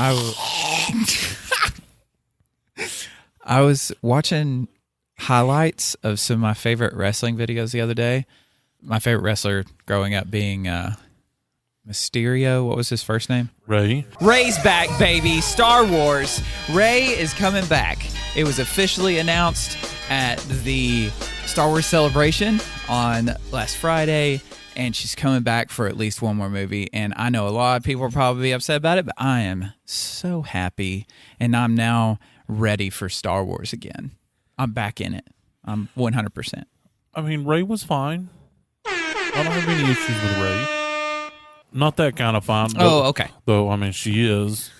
I was watching highlights of some of my favorite wrestling videos the other day. My favorite wrestler growing up being Mysterio. What was his first name? Ray. Ray's back, baby. Star Wars. Ray is coming back. It was officially announced at the Star Wars Celebration on last Friday, and she's coming back for at least one more movie. And I know a lot of people are probably upset about it, but I am so happy, and I'm now ready for Star Wars again. I'm back in it. I'm 100%. I mean, Ray was fine. I don't have any issues with Ray. Not that kind of fine. Oh, okay. Though, I mean, she is.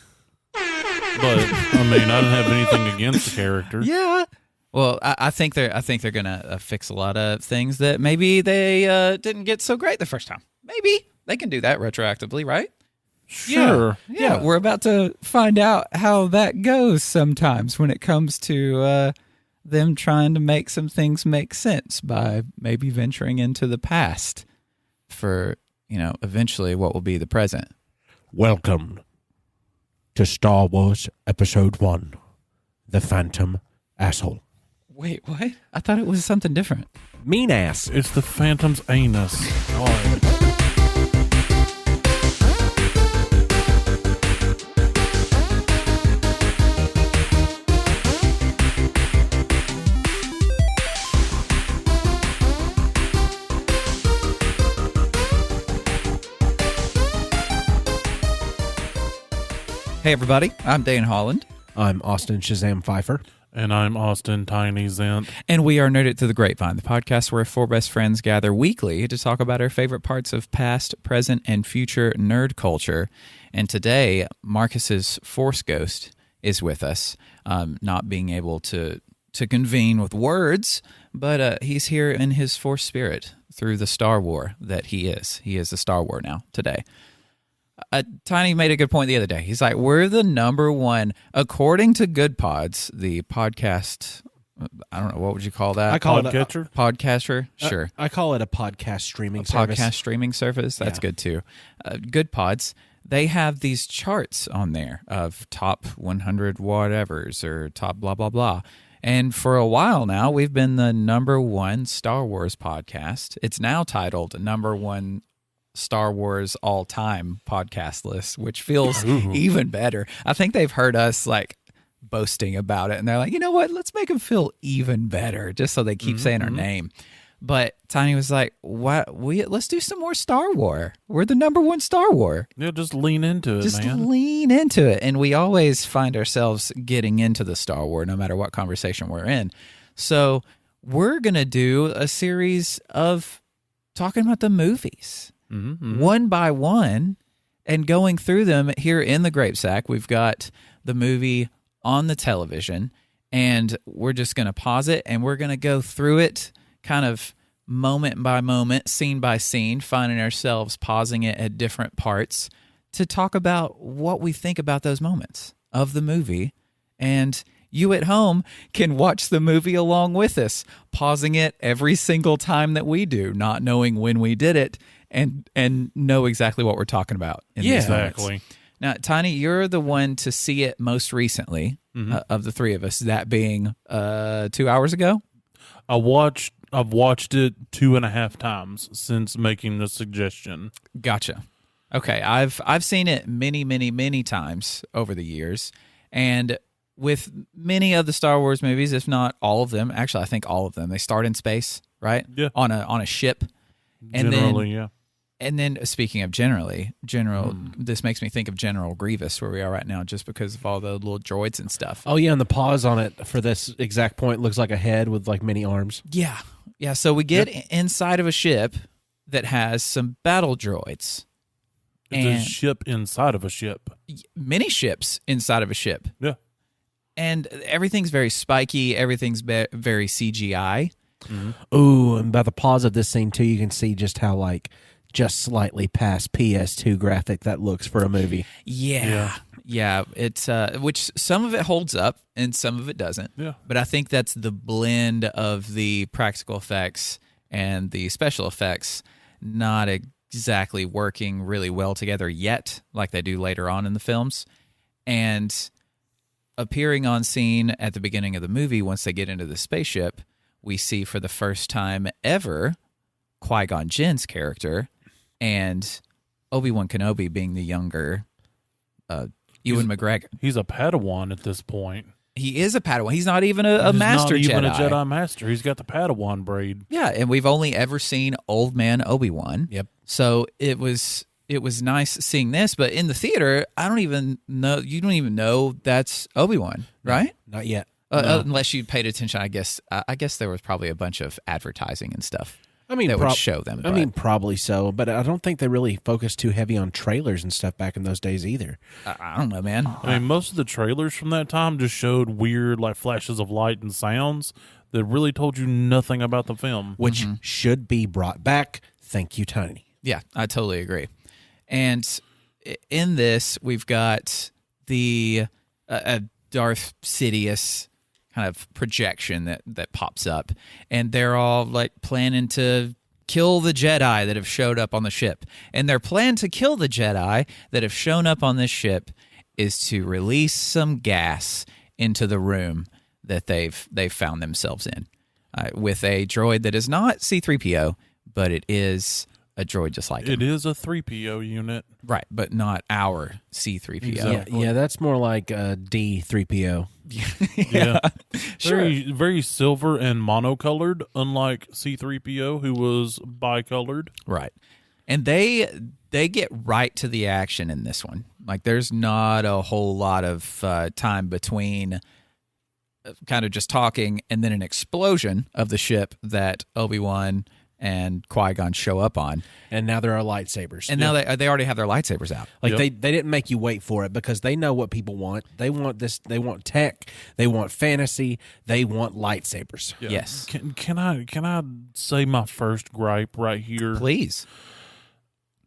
But, I mean, I didn't have anything against the character. Yeah. Well, I think they're gonna fix a lot of things that maybe they didn't get so great the first time. Maybe they can do that retroactively, right? Sure. Yeah. We're about to find out how that goes sometimes when it comes to them trying to make some things make sense by maybe venturing into the past for, eventually what will be the present. Welcome to Star Wars Episode 1, The Phantom Asshole. Wait, what? I thought it was something different. Mean ass. It's the Phantom's anus. God. Hey, everybody. I'm Dane Holland. I'm Austin Shazam Pfeiffer. And I'm Austin Tiny Zent. And we are Nerd It Through the Grapevine, the podcast where four best friends gather weekly to talk about our favorite parts of past, present, and future nerd culture. And today, Marcus's Force Ghost is with us, not being able to convene with words, but he's here in his Force spirit through the Star War that he is. He is the Star War now, today. Tiny made a good point the other day. He's like, we're the number one, according to Good Pods, the podcast, I don't know, what would you call that? I call Podcatcher? Podcaster? Sure. I call it a podcast streaming service. Podcast streaming service? That's good too. Good Pods, they have these charts on there of top 100 whatevers or top blah, blah, blah. And for a while now, we've been the number one Star Wars podcast. It's now titled number one Star Wars all-time podcast list, which feels even better. I think they've heard us like boasting about it, and they're like, you know what? Let's make them feel even better, just so they keep saying our name. But Tiny was like, "What? Let's do some more Star Wars. We're the number one Star Wars. Yeah, just lean into it, Just man. lean into it." And we always find ourselves getting into the Star Wars, no matter what conversation we're in. So we're gonna do a series of talking about the movies. One by one, and going through them here in the Grape Sack. We've got the movie on the television, and we're just going to pause it, and we're going to go through it kind of moment by moment, scene by scene, finding ourselves pausing it at different parts to talk about what we think about those moments of the movie. And you at home can watch the movie along with us, pausing it every single time that we do, not knowing when we did it, and know exactly what we're talking about in these moments. Exactly. Now, Tiny, you're the one to see it most recently of the three of us, that being 2 hours ago. I've watched it 2.5 times since making the suggestion. Gotcha. Okay, I've seen it many, many, many times over the years, and with many of the Star Wars movies, if not all of them, actually I think all of them, they start in space, right? Yeah. On a ship. And Generally, then, yeah. And then speaking of this makes me think of General Grievous, where we are right now, just because of all the little droids and stuff. Oh, yeah, and the pause on it for this exact point looks like a head with like many arms. Yeah. Yeah, so we get inside of a ship that has some battle droids. It's a ship inside of a ship. Many ships inside of a ship. Yeah. And everything's very spiky. Everything's very CGI. Ooh, and by the pause of this scene, too, you can see just how, like, just slightly past PS2 graphic that looks for a movie. Yeah. It's which some of it holds up and some of it doesn't. Yeah. But I think that's the blend of the practical effects and the special effects not exactly working really well together yet, like they do later on in the films. And appearing on scene at the beginning of the movie, once they get into the spaceship, we see for the first time ever Qui-Gon Jinn's character and Obi-Wan Kenobi being the younger Ewan McGregor. He's a Padawan at this point. He is a Padawan. He's not even a master Jedi. He's not even a Jedi master. He's got the Padawan braid. Yeah, and we've only ever seen old man Obi-Wan. Yep. So it was nice seeing this, but in the theater, I don't even know. You don't even know that's Obi-Wan, right? Not yet. No. Unless you paid attention, I guess. I guess there was probably a bunch of advertising and stuff. I mean, that would show them. I mean, probably so, but I don't think they really focused too heavy on trailers and stuff back in those days either. I don't know, man. I mean, most of the trailers from that time just showed weird, like flashes of light and sounds that really told you nothing about the film, which should be brought back. Thank you, Tiny. Yeah, I totally agree. And in this, we've got the Darth Sidious kind of projection that pops up, and they're all like planning to kill the Jedi that have showed up on the ship. And their plan to kill the Jedi that have shown up on this ship is to release some gas into the room that they've found themselves in, with a droid that is not C-3PO, but it is a droid just like him. It is a 3PO unit. Right, but not our C-3PO. Exactly. Yeah, that's more like D-3PO. Yeah. Sure. Very silver and monocolored, unlike C-3PO, who was bicolored. Right. And they get right to the action in this one. Like, there's not a whole lot of time between kind of just talking and then an explosion of the ship that Obi-Wan and Qui-Gon show up on. And now there are lightsabers. And now they already have their lightsabers out. Like they didn't make you wait for it because they know what people want. They want this. They want tech. They want fantasy. They want lightsabers. Yeah. Yes. Can I say my first gripe right here? Please.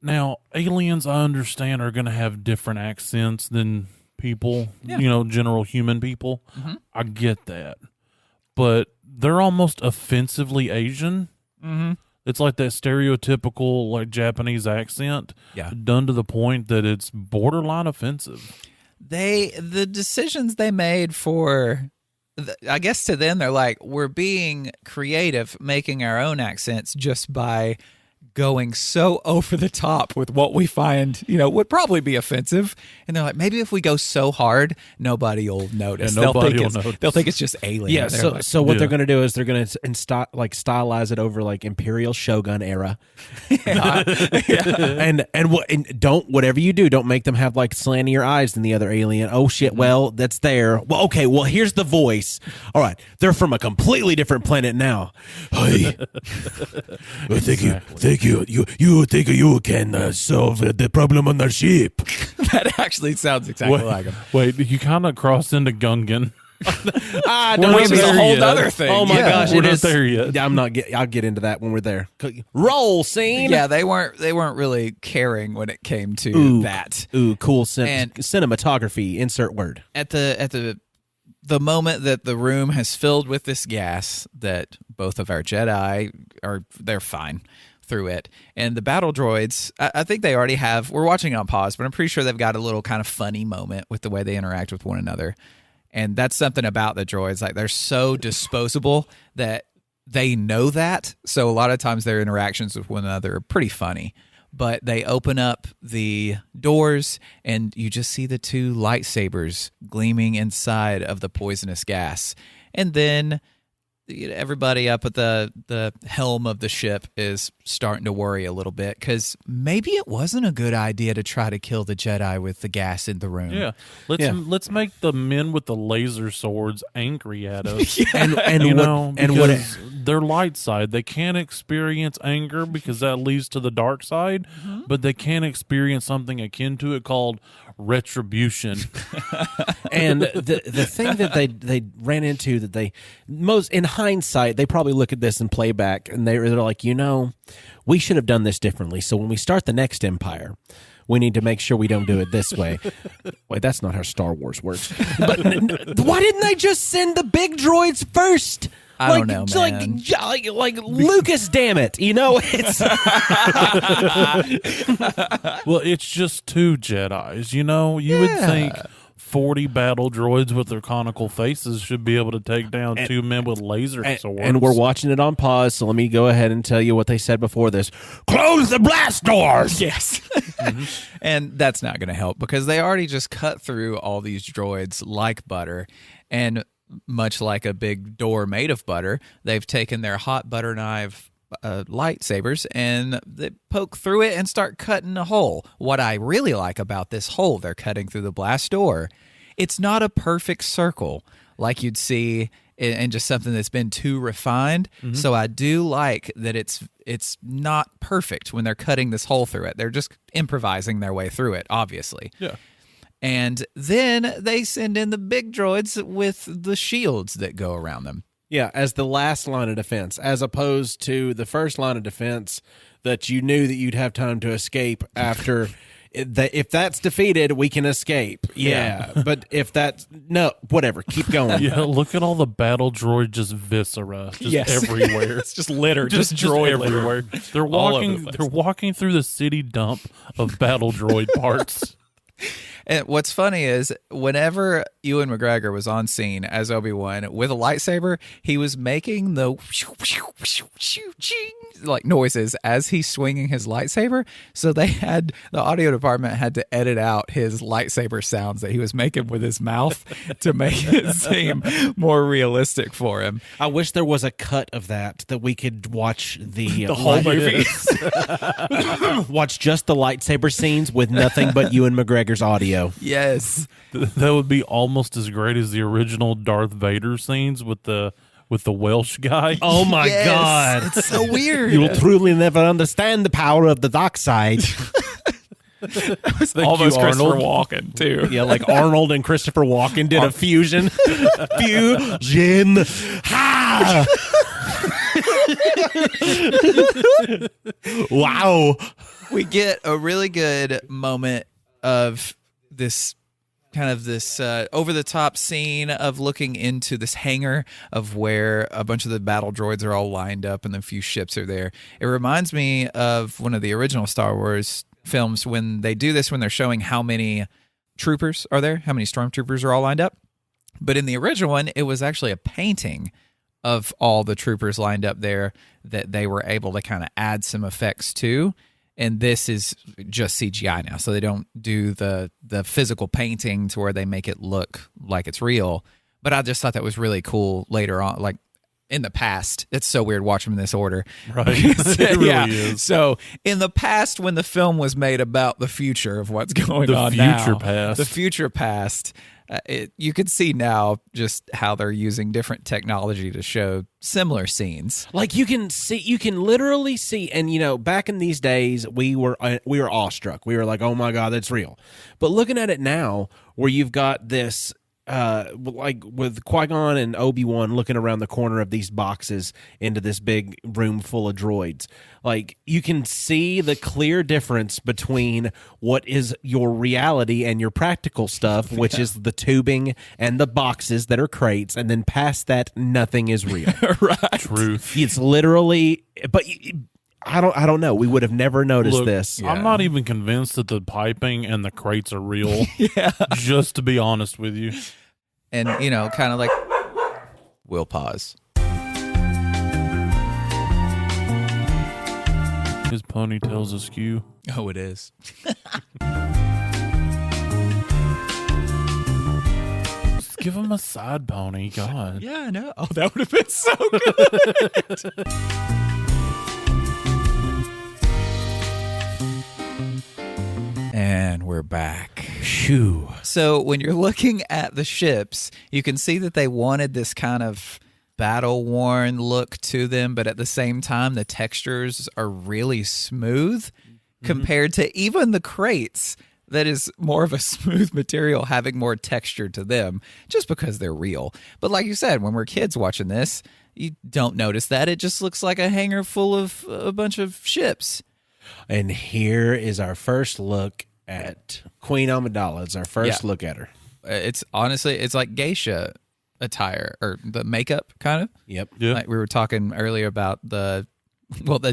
Now, aliens, I understand, are going to have different accents than people, Yeah. General human people. Mm-hmm. I get that. But they're almost offensively Asian. Mm-hmm. It's like that stereotypical like Japanese accent, done to the point that it's borderline offensive. The decisions they made I guess to them, they're like, we're being creative, making our own accents just by going so over the top with what we find, would probably be offensive. And they're like, maybe if we go so hard, nobody will notice. Yeah, They'll think it's just alien. Yeah. So what Yeah. they're going to do is they're going to stylize it over like Imperial Shogun era. And whatever you do, don't make them have like slantier eyes than the other alien. Oh shit. Well, that's there. Well, okay. Well, here's the voice. All right. They're from a completely different planet now. Hey. Well, thank you. You think you can solve the problem on the ship? That actually sounds exactly like him. Wait, you kind of crossed into Gungan. Don't Which is a whole other thing. Oh my Yeah. gosh, We're it not is. there yet. Yeah, I'll get into that when we're there. Roll scene. Yeah, they weren't really caring when it came to that. Ooh, cool And- cinematography. Insert word. At the moment that the room has filled with this gas, that both of our Jedi they're fine through it, and the battle droids, I think they already have. We're watching it on pause, but I'm pretty sure they've got a little kind of funny moment with the way they interact with one another, and that's something about the droids. Like, they're so disposable that they know that. So a lot of times their interactions with one another are pretty funny. But they open up the doors, and you just see the two lightsabers gleaming inside of the poisonous gas. And then everybody up at the helm of the ship is starting to worry a little bit, because maybe it wasn't a good idea to try to kill the Jedi with the gas in the room. Yeah, let's make the men with the laser swords angry at us. And because they're light side. They can't experience anger because that leads to the dark side, but they can experience something akin to it called retribution. And the thing that they ran into that they most in hindsight, they probably look at this and play back, and they're like, we should have done this differently. So when we start the next empire, we need to make sure we don't do it this way. Wait, that's not how Star Wars works. But why didn't they just send the big droids first? I don't know, man. Like Lucas, damn it! It's Well, it's just two Jedis. You would think 40 battle droids with their conical faces should be able to take down 2 men with laser swords. And we're watching it on pause, so let me go ahead and tell you what they said before this. Close the blast doors! Yes. And that's not going to help because they already just cut through all these droids like butter. And much like a big door made of butter, they've taken their hot butter knife lightsabers and they poke through it and start cutting a hole. What I really like about this hole they're cutting through the blast door, it's not a perfect circle like you'd see in just something that's been too refined. So I do like that it's not perfect when they're cutting this hole through it. They're just improvising their way through it, obviously. Yeah. And then they send in the big droids with the shields that go around them. Yeah, as the last line of defense, as opposed to the first line of defense that you knew that you'd have time to escape after. If that's defeated, we can escape. Yeah, but if that's no, whatever, keep going. Yeah, look at all the battle droid just viscera, just everywhere. It's just litter, just droid everywhere. They're walking through the city dump of battle droid parts. And what's funny is whenever Ewan McGregor was on scene as Obi-Wan with a lightsaber, he was making the like noises as he's swinging his lightsaber. So the audio department had to edit out his lightsaber sounds that he was making with his mouth to make it seem more realistic for him. I wish there was a cut of that we could watch the whole movie. Watch just the lightsaber scenes with nothing but Ewan McGregor's audio. Yes. That would be almost as great as the original Darth Vader scenes with the Welsh guy. Oh my God. It's so weird. You will truly never understand the power of the dark side. Almost Christopher Walken, too. Yeah, like Arnold and Christopher Walken did a fusion. Fusion. Ha! Wow. We get a really good moment of this kind of this over-the-top scene of looking into this hangar of where a bunch of the battle droids are all lined up and a few ships are there. It reminds me of one of the original Star Wars films when they do this, when they're showing how many troopers are there, how many stormtroopers are all lined up. But in the original one, it was actually a painting of all the troopers lined up there that they were able to kind of add some effects to. And this is just CGI now, so they don't do the physical painting to where they make it look like it's real. But I just thought that was really cool later on, like in the past. It's so weird watching them in this order. Right. It really is. So in the past, when the film was made about the future of what's going on now, the future past, you could see now just how they're using different technology to show similar scenes. Like you can literally see, and back in these days, we were awestruck. We were like, oh my God, that's real. But looking at it now, where you've got this, like with Qui-Gon and Obi-Wan looking around the corner of these boxes into this big room full of droids, like you can see the clear difference between what is your reality and your practical stuff, which is the tubing and the boxes that are crates, and then past that, nothing is real. Right. Truth. It's literally, but I don't know. We would have never noticed this. Yeah. I'm not even convinced that the piping and the crates are real. Yeah. Just to be honest with you. And, kind of like, we'll pause. His ponytail's askew. Oh, it is. Just give him a side pony. God. Yeah, I know. Oh, that would have been so good. And we're back. Phew. So when you're looking at the ships, you can see that they wanted this kind of battle-worn look to them, but at the same time, the textures are really smooth compared to even the crates. That is more of a smooth material having more texture to them just because they're real. But like you said, when we're kids watching this, you don't notice that. It just looks like a hangar full of a bunch of ships. And here is our first look at Queen Amidala. It's our first look at her. It's honestly, it's like geisha attire or the makeup kind of. Yep. Yeah. Like we were talking earlier about the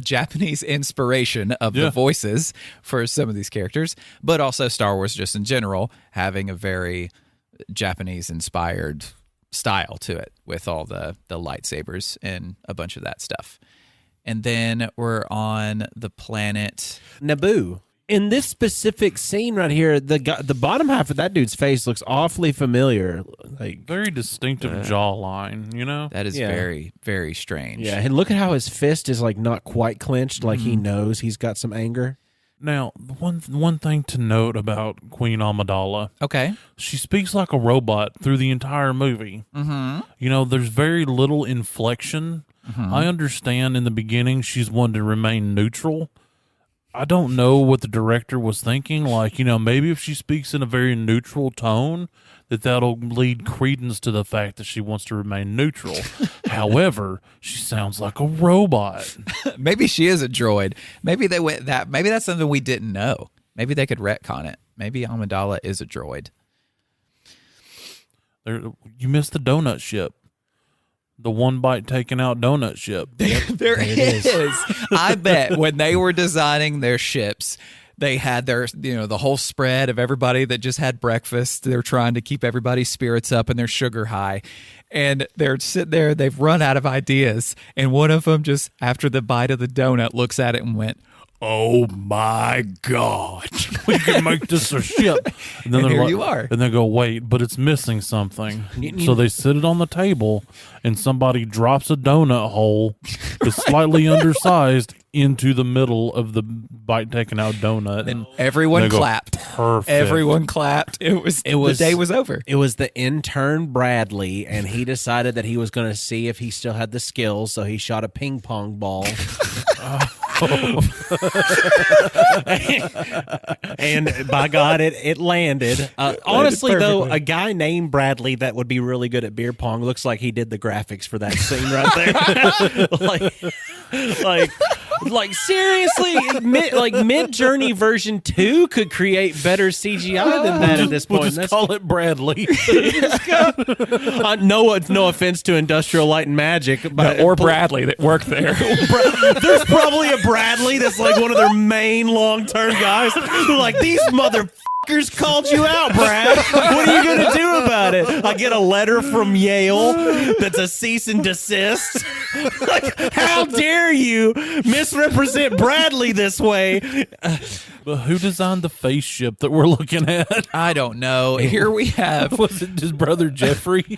Japanese inspiration of the voices for some of these characters, but also Star Wars just in general having a very Japanese inspired style to it with all the lightsabers and a bunch of that stuff. And then we're on the planet Naboo. In this specific scene right here, the bottom half of that dude's face looks awfully familiar. Like Very distinctive jawline, you know? that is very, very strange. yeah, and look at how his fist is like not quite clenched, like he knows he's got some anger. Now, one thing to note about Queen Amidala, Okay. she speaks like a robot through the entire movie. Mm-hmm. You know, there's very little inflection. I understand in the beginning she's wanted to remain neutral. I don't know what the director was thinking. Like, you know, maybe if she speaks in a very neutral tone, that'll lead credence to the fact that she wants to remain neutral. However, she sounds like a robot. Maybe she is a droid. Maybe they went that. Maybe that's something we didn't know. Maybe they could retcon it. Maybe Amidala is a droid. You missed the donut ship. The one bite taken out donut ship. There it is. I bet when they were designing their ships, they had their, the whole spread of everybody that just had breakfast. They're trying to keep everybody's spirits up and their sugar high. And they're sitting there, they've run out of ideas. And one of them just, after the bite of the donut, looks at it and went, "Oh my God, We can make this a ship." And then And they're here like, you are. And they go, "Wait, but it's missing something." So they sit it on the table, and somebody drops a donut hole that's slightly undersized into the middle of the bite taken out donut. And everyone They go, clapped. "Perfect." Everyone clapped. The day was over. It was the intern Bradley, and he decided that he was going to see if he still had the skills, so he shot a ping pong ball. And by God, it landed. Honestly, though, a guy named Bradley that would be really good at beer pong looks like he did the graphics for that scene right there. like seriously, Mid Journey version 2 could create better CGI than that at this point. We'll just call it Bradley. No offense to Industrial Light and Magic, but Or Bradley that worked there. there's probably a Bradley that's like one of their main long-term guys. They're like, "These motherfuckers called you out, Brad. What are you going to do about it?" I get a letter from Yale that's a cease and desist. Like, how dare you misrepresent Bradley this way? But who designed the face ship that we're looking at? I don't know. Here we have. Was it his brother Jeffrey?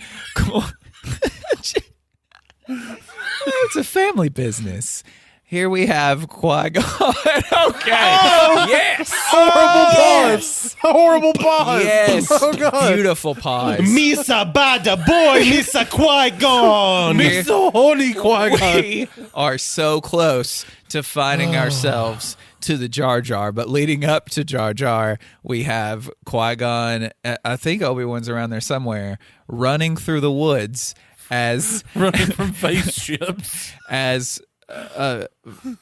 It's a family business. Here we have Qui-Gon. Okay. Oh, yes. Horrible pause. Horrible pause. Yes. Oh, God. Beautiful pause. Misa Bada boy, Misa Qui-Gon. He's so horny, Qui-Gon. We are so close to finding ourselves to the Jar Jar, but leading up to Jar Jar, we have Qui-Gon, I think Obi-Wan's around there somewhere, running through the woods as Running from face ships. as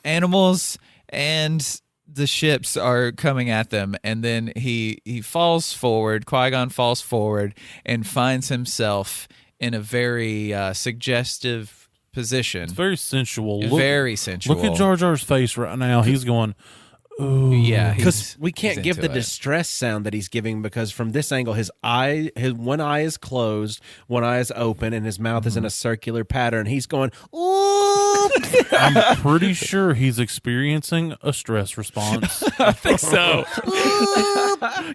animals and the ships are coming at them, and then he falls forward. Qui-Gon falls forward and finds himself in a very suggestive position. It's very sensual. Very sensual. Look at Jar Jar's face right now. He's going, ooh. Yeah, Because we can't he's give the into it. distress sound that he's giving, because from this angle, his one eye is closed, one eye is open, and his mouth is in a circular pattern. He's going, "Ooh." I'm pretty sure he's experiencing a stress response. I think so.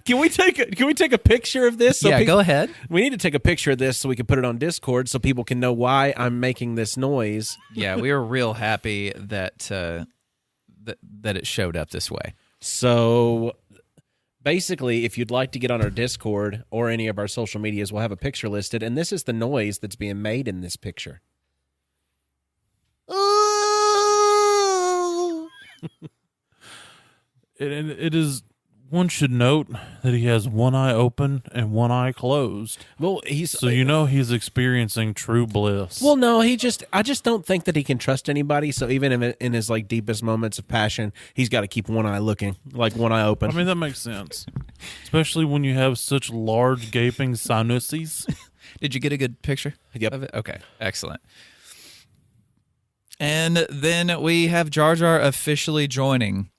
Can we take a picture of this? Yeah, go ahead. We need to take a picture of this so we can put it on Discord so people can know why I'm making this noise. Yeah, we were real happy that that it showed up this way. So basically, if you'd like to get on our Discord or any of our social medias, we'll have a picture listed, and this is the noise that's being made in this picture. It is. One should note that he has one eye open and one eye closed. Well, So he's experiencing true bliss. Well, no, I just don't think that he can trust anybody. So even in his like deepest moments of passion, he's got to keep one eye looking, like one eye open. I mean, that makes sense, especially when you have such large gaping sinuses. Did you get a good picture Yep. of it? Okay, excellent. And then we have Jar Jar officially joining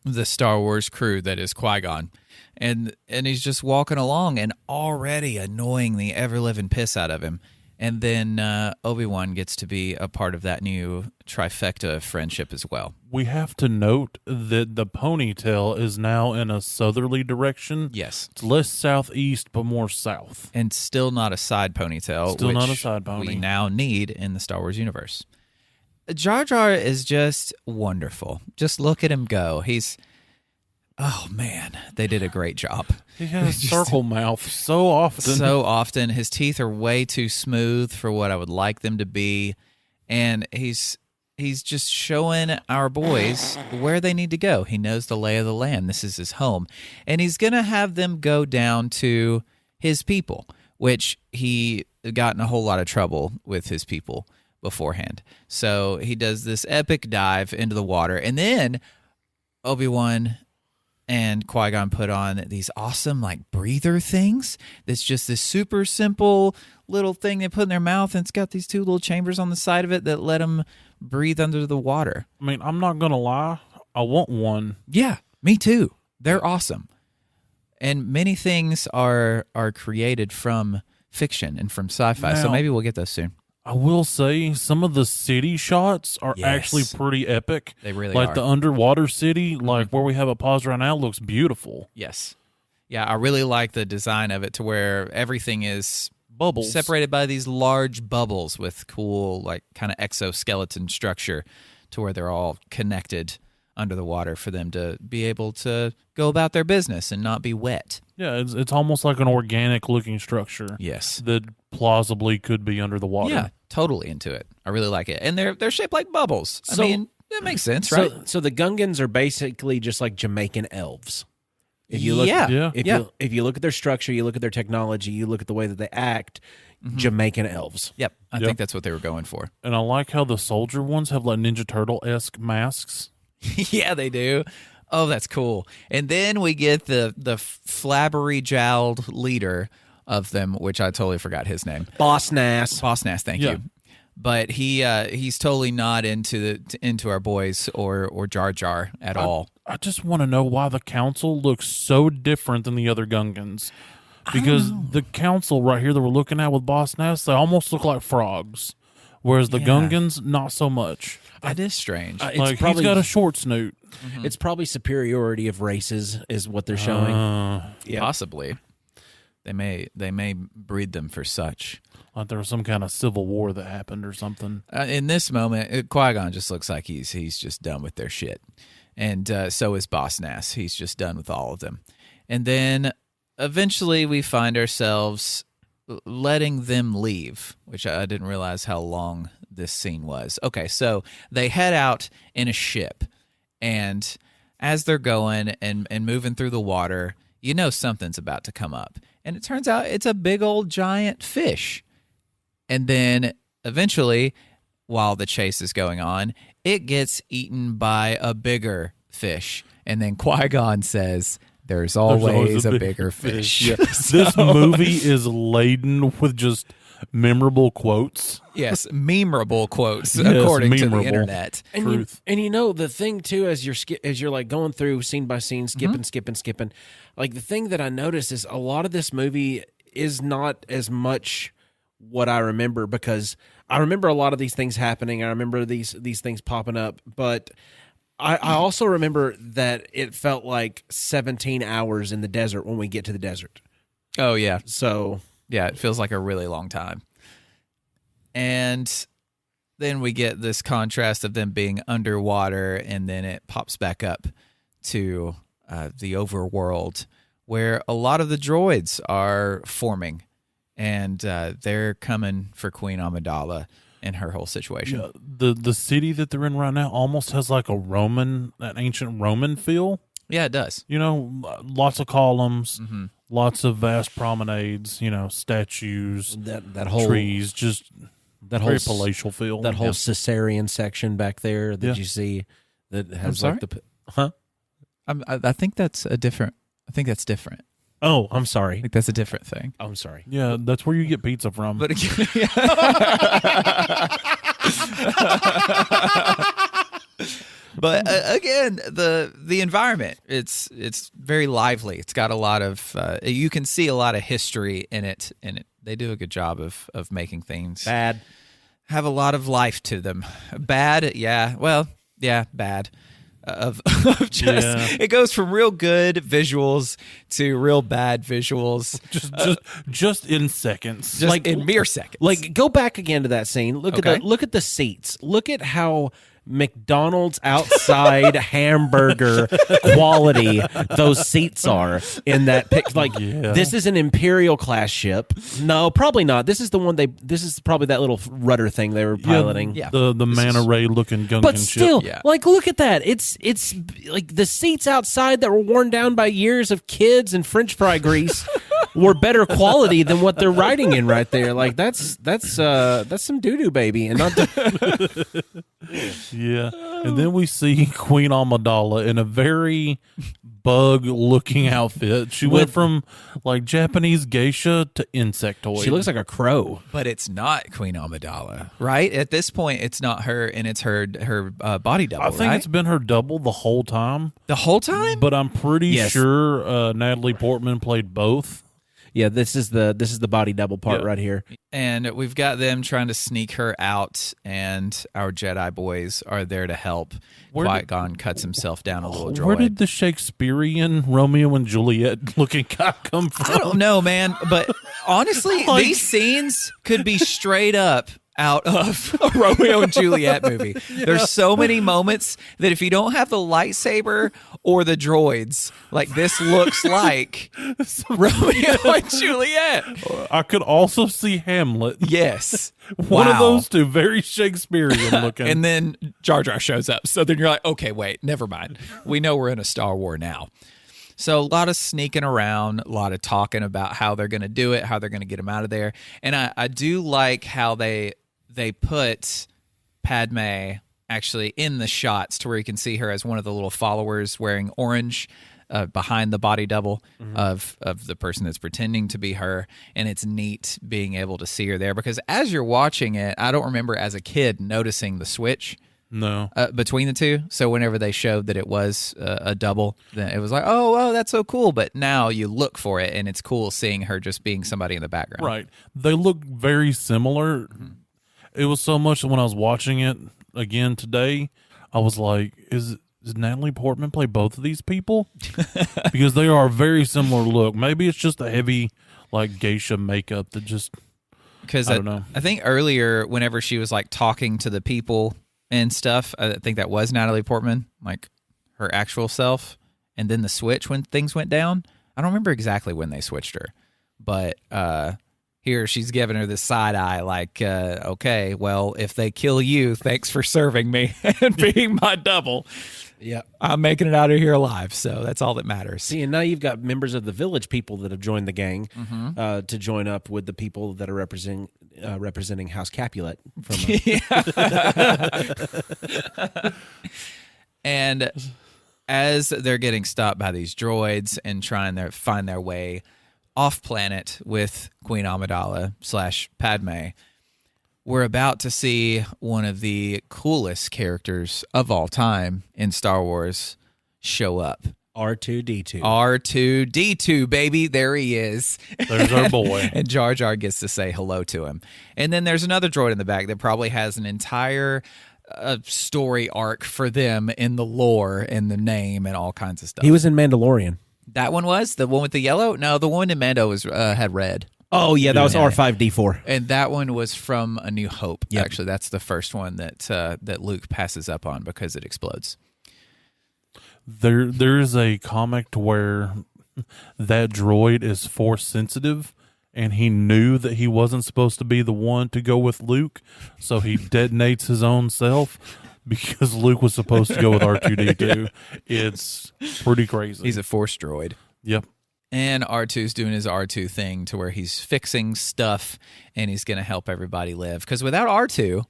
the Star Wars crew that is Qui-Gon. and he's just walking along and already annoying the ever-living piss out of him. And then Obi-Wan gets to be a part of that new trifecta of friendship as well. We have to note that the ponytail is now in a southerly direction. Yes. It's less southeast, but more south. And still not a side ponytail. Still not a which side pony. we now need in the Star Wars universe. Jar Jar is just wonderful. Just look at him go. Oh, man, they did a great job. He has a circle mouth so often. So often. His teeth are way too smooth for what I would like them to be. And he's just showing our boys where they need to go. He knows the lay of the land. This is his home. And he's going to have them go down to his people, which he got in a whole lot of trouble with his people beforehand. So he does this epic dive into the water. And then Obi-Wan and Qui-Gon put on these awesome breather things. That's just this super simple little thing they put in their mouth, and it's got these two little chambers on the side of it that let them breathe under the water. I mean, I'm not going to lie. I want one. Yeah, me too. They're awesome. And many things are created from fiction and from sci-fi, so Now, maybe we'll get those soon. I will say some of the city shots are actually pretty epic. They really are. The underwater city, where we have a pause right now, looks beautiful. Yes. Yeah, I really like the design of it to where everything is Bubbles. separated by these large bubbles with cool, kind of exoskeleton structure to where they're all connected under the water for them to be able to go about their business and not be wet. Yeah, it's almost like an organic looking structure. Yes. That plausibly could be under the water. Yeah, totally into it. I really like it. And they're shaped like bubbles. So- I mean, that makes sense, right? So the Gungans are basically just like Jamaican elves. If you look, Yeah. If you look at their structure, you look at their technology, you look at the way that they act, Jamaican elves. Yep. I think that's what they were going for. And I like how the soldier ones have Ninja Turtle-esque masks. Yeah, they do. Oh, that's cool. And then we get the flabbery jowled leader of them, which I totally forgot his name. Boss Nass. Boss Nass, thank you. But he's totally not into our boys or Jar Jar at all. I just want to know why the council looks so different than the other Gungans. Because the council right here that we're looking at with Boss Nass, they almost look like frogs. Whereas the Gungans, not so much. That is strange. He's got a short snoot. It's probably superiority of races is what they're showing. Possibly. They may breed them for such. Like there was some kind of civil war that happened or something. In this moment, Qui-Gon just looks like he's just done with their shit. And so is Boss Nass. He's just done with all of them. And then eventually we find ourselves letting them leave, which I didn't realize how long this scene was. Okay, so they head out in a ship, and as they're going and moving through the water, you know something's about to come up. And it turns out it's a big old giant fish. And then eventually, while the chase is going on, it gets eaten by a bigger fish. And then Qui-Gon says, There's always a bigger fish. Yeah. This movie is laden with just memorable quotes. Yes, memorable quotes, according to the internet. And Truth. And the thing too, as you're going through scene by scene, skipping, the thing that I noticed is a lot of this movie is not as much what I remember, because I remember a lot of these things happening. I remember these things popping up, but I also remember that it felt like 17 hours in the desert when we get to the desert. Oh, yeah. So, yeah, it feels like a really long time. And then we get this contrast of them being underwater, and then it pops back up to the overworld, where a lot of the droids are forming, and they're coming for Queen Amidala and her whole situation. Yeah, the city that they're in right now almost has like an ancient Roman feel. Yeah, it does. You know, lots of columns, lots of vast promenades, statues, that whole trees, just that very whole palatial feel. that whole Caesarean section back there that you see that has sorry? I think that's different. Oh, I'm sorry. I think that's a different thing. I'm sorry. Yeah, that's where you get pizza from. But But again, the environment, it's very lively. It's got a lot of you can see a lot of history in it, and they do a good job of making things Bad. have a lot of life to them. Bad, yeah. Well, yeah, bad. Of just it goes from real good visuals to real bad visuals, just in seconds, just in mere seconds. Like, go back again to that scene. Look at the seats. Look at how McDonald's outside hamburger quality those seats are in that pic. Like, this is an Imperial class ship. No, probably not. This is the one this is probably that little rudder thing they were piloting. Yeah. The manta ray looking Gungan but still, ship. like, look at that. It's like the seats outside that were worn down by years of kids and French fry grease were better quality than what they're riding in right there. Like, that's some doo-doo, baby. And not Yeah, and then we see Queen Amidala in a very bug-looking outfit. She went from like Japanese geisha to insectoid. she looks like a crow. But it's not Queen Amidala, right? At this point, it's not her, and it's her body double. I think right? it's been her double the whole time. The whole time. But I'm pretty sure Natalie Portman played both. Yeah, this is the body double part right here. And we've got them trying to sneak her out, and our Jedi boys are there to help. Qui-Gon cuts himself down a little droid. Where did the Shakespearean Romeo and Juliet looking guy come from? I don't know, man. But honestly, these scenes could be straight up out of a Romeo and Juliet movie. There's so many moments that if you don't have the lightsaber or the droids, like, this looks like Romeo and Juliet. I could also see Hamlet. Yes. One of those two, very Shakespearean looking. And then Jar Jar shows up. So then you're like, okay, wait, never mind. We know we're in a Star Wars now. So a lot of sneaking around, a lot of talking about how they're going to do it, how they're going to get him out of there. And I do like how they put Padme actually in the shots to where you can see her as one of the little followers wearing orange behind the body double of the person that's pretending to be her. And it's neat being able to see her there, because as you're watching it, I don't remember as a kid noticing the switch between the two. So whenever they showed that it was a double, then it was like, oh, that's so cool. But now you look for it, and it's cool seeing her just being somebody in the background. Right. They look very similar. It was so much that when I was watching it again today, I was like, does Natalie Portman play both of these people? Because they are a very similar look. Maybe it's just a heavy, like, geisha makeup that just, because I don't know. I think earlier, whenever she was like talking to the people and stuff, I think that was Natalie Portman, like her actual self. And then the switch when things went down. I don't remember exactly when they switched her, but here she's giving her this side eye, like, okay, well, if they kill you, thanks for serving me and being my double. Yeah, I'm making it out of here alive, so that's all that matters. See, and now you've got members of the village people that have joined the gang to join up with the people that are representing House Capulet. And as they're getting stopped by these droids and trying to find their way off planet with Queen Amidala / Padme, we're about to see one of the coolest characters of all time in Star Wars show up. R2-D2. R2-D2, baby. There he is. There's our boy. And Jar Jar gets to say hello to him. And then there's another droid in the back that probably has an entire story arc for them in the lore and the name and all kinds of stuff. He was in Mandalorian. That one was? The one with the yellow? No, the one in Mando was had red. Oh, yeah, that was R5-D4. And that one was from A New Hope. Yep. Actually, that's the first one that Luke passes up on because it explodes. There's a comic to where that droid is force sensitive, and he knew that he wasn't supposed to be the one to go with Luke, so he detonates his own self because Luke was supposed to go with R2-D2. It's pretty crazy. He's a force droid. Yep. And R2's doing his R2 thing to where he's fixing stuff and he's going to help everybody live. Because without R2,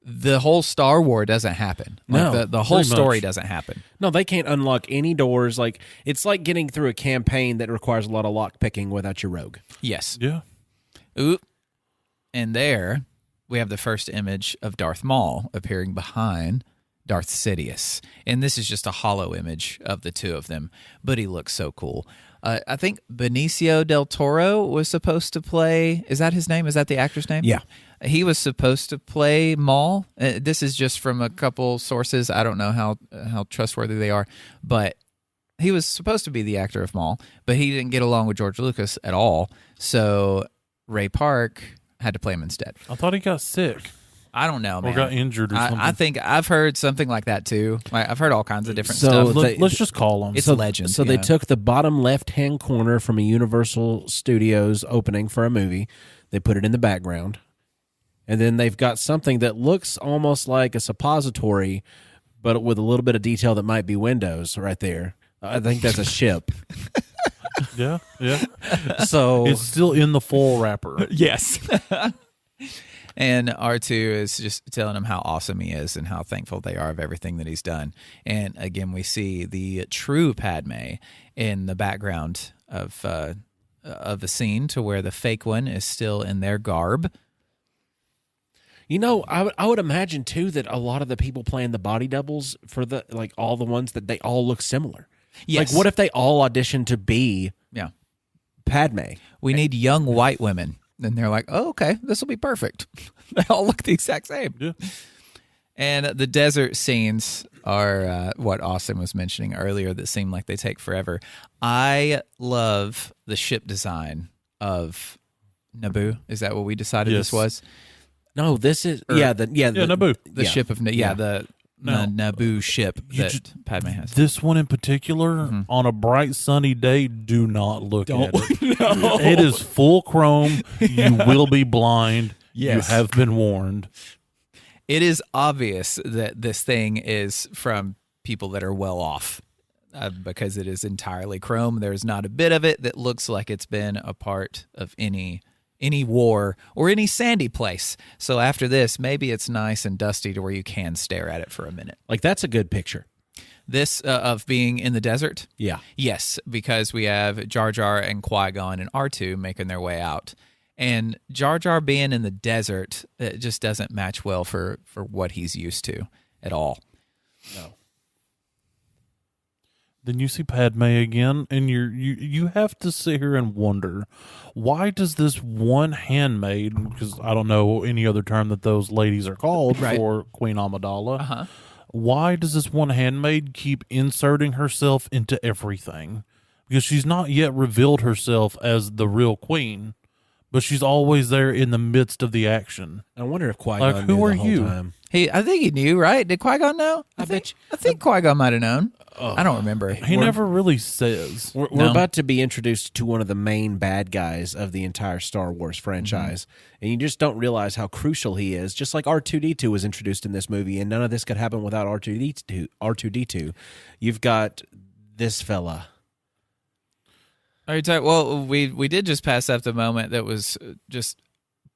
the whole Star Wars doesn't happen. Like the whole story doesn't happen. No, they can't unlock any doors. Like, it's like getting through a campaign that requires a lot of lock picking without your rogue. Yes. Yeah. Oop. And there we have the first image of Darth Maul appearing behind Darth Sidious. And this is just a hollow image of the two of them, but he looks so cool. I think Benicio del Toro was supposed to play. Is that his name? Is that the actor's name? Yeah. He was supposed to play Maul. This is just from a couple sources. I don't know how trustworthy they are, but he was supposed to be the actor of Maul, but he didn't get along with George Lucas at all. So Ray Park had to play him instead. I thought he got sick. I don't know, man. Or got injured or something. I think I've heard something like that too. I've heard all kinds of different So stuff. Let's just call him. It's legend. So they took the bottom left-hand corner from a Universal Studios opening for a movie. They put it in the background. And then they've got something that looks almost like a suppository, but with a little bit of detail that might be windows right there. I think that's a ship. Yeah. So It's still in the full wrapper. Yes. And R2 is just telling him how awesome he is and how thankful they are of everything that he's done. And again, we see the true Padme in the background of the scene, to where the fake one is still in their garb. You know, I would imagine too that a lot of the people playing the body doubles for the all the ones that they all look similar. Yes. Like, what if they all auditioned to be Padme? We need young white women. And they're like, oh, okay, this will be perfect. They all look the exact same. Yeah. And the desert scenes are what Austin was mentioning earlier that seem like they take forever. I love the ship design of Naboo. Is that what we decided this was? No, this is Naboo. The ship of the Naboo ship that Padme has. This one in particular, on a bright sunny day, do not look at it. No. It is full chrome. You will be blind. Yes. You have been warned. It is obvious that this thing is from people that are well off, because it is entirely chrome. There's not a bit of it that looks like it's been a part of any war or any sandy place. So after this, maybe it's nice and dusty to where you can stare at it for a minute. Like, that's a good picture. This of being in the desert? Yeah. Yes, because we have Jar Jar and Qui-Gon and R2 making their way out. And Jar Jar being in the desert, it just doesn't match well for what he's used to at all. No. Then you see Padme again, and you have to sit here and wonder, why does this one handmaid, because I don't know any other term that those ladies are called for Queen Amidala, why does this one handmaid keep inserting herself into everything? Because she's not yet revealed herself as the real queen, but she's always there in the midst of the action. I wonder if Qui-Gon Like, knew who are the whole you? time. I think he knew, right? Did Qui-Gon know? I think Qui-Gon might have known. I don't remember. He never really says. We're about to be introduced to one of the main bad guys of the entire Star Wars franchise, and you just don't realize how crucial he is. Just like R2-D2 was introduced in this movie, and none of this could happen without R2-D2. You've got this fella. Are you talking? Well, we did just pass up the moment that was just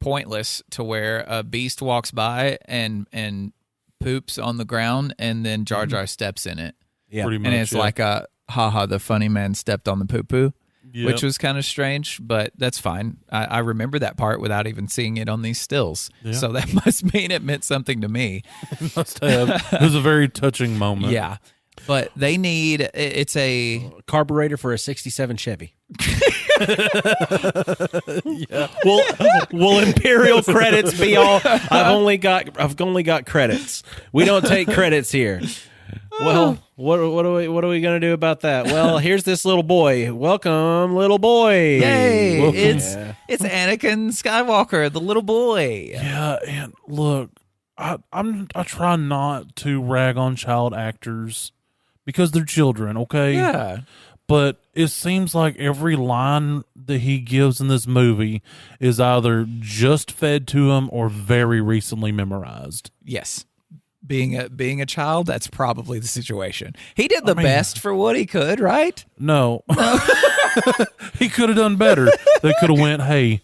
pointless, to where a beast walks by and poops on the ground, and then Jar Jar steps in it. Yeah, Pretty much, And it's like a, haha, the funny man stepped on the poo-poo, which was kind of strange, but that's fine. I remember that part without even seeing it on these stills. Yeah. So that must mean it meant something to me. Must have. It was a very touching moment. Yeah. But they need, it's a carburetor for a '67 Chevy. Yeah. Will Imperial credits be all? I've only got credits. We don't take credits here. Well, what are we gonna do about that? Well, here's this little boy. Welcome, little boy. Yay! Welcome. It's Anakin Skywalker, the little boy. Yeah, and look, I try not to rag on child actors because they're children, okay? Yeah. But it seems like every line that he gives in this movie is either just fed to him or very recently memorized. Yes. Being a child, that's probably the situation. He did the best for what he could, right? No. He could have done better. They could have went, hey,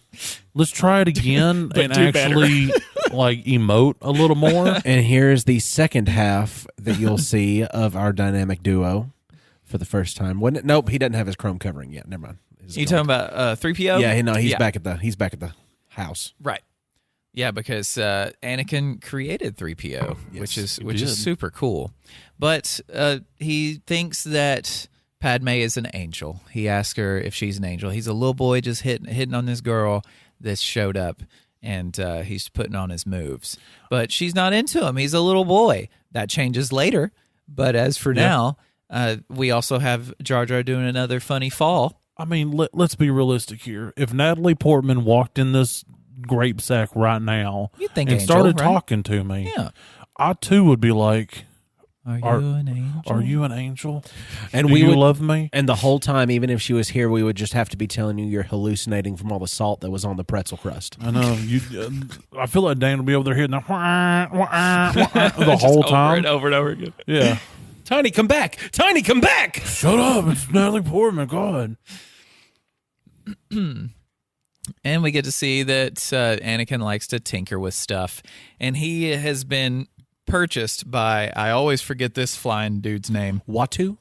let's try it again and actually like emote a little more. And here's the second half that you'll see of our dynamic duo for the first time. Nope, he doesn't have his chrome covering yet. Never mind. You talking about 3PO? Yeah, he's back at the house. Right. Yeah, because Anakin created 3PO, which is did. super cool. But he thinks that Padme is an angel. He asks her if she's an angel. He's a little boy just hitting on this girl that showed up, and he's putting on his moves. But she's not into him. He's a little boy. That changes later. But as for now, we also have Jar Jar doing another funny fall. I mean, let's be realistic here. If Natalie Portman walked in this grape sack right now You'd think and angel, started right? talking to me, Yeah. I too would be like, Are you an angel? Are you an angel? And Do we you would love me? And the whole time, even if she was here, we would just have to be telling you you're hallucinating from all the salt that was on the pretzel crust. I know. I feel like Dan will be over there hitting the whole time. Over and over again. Yeah. Tiny, come back! Tiny, come back! Shut up. It's Natalie Portman. God. And we get to see that Anakin likes to tinker with stuff. And he has been purchased by, I always forget this flying dude's name. Watu?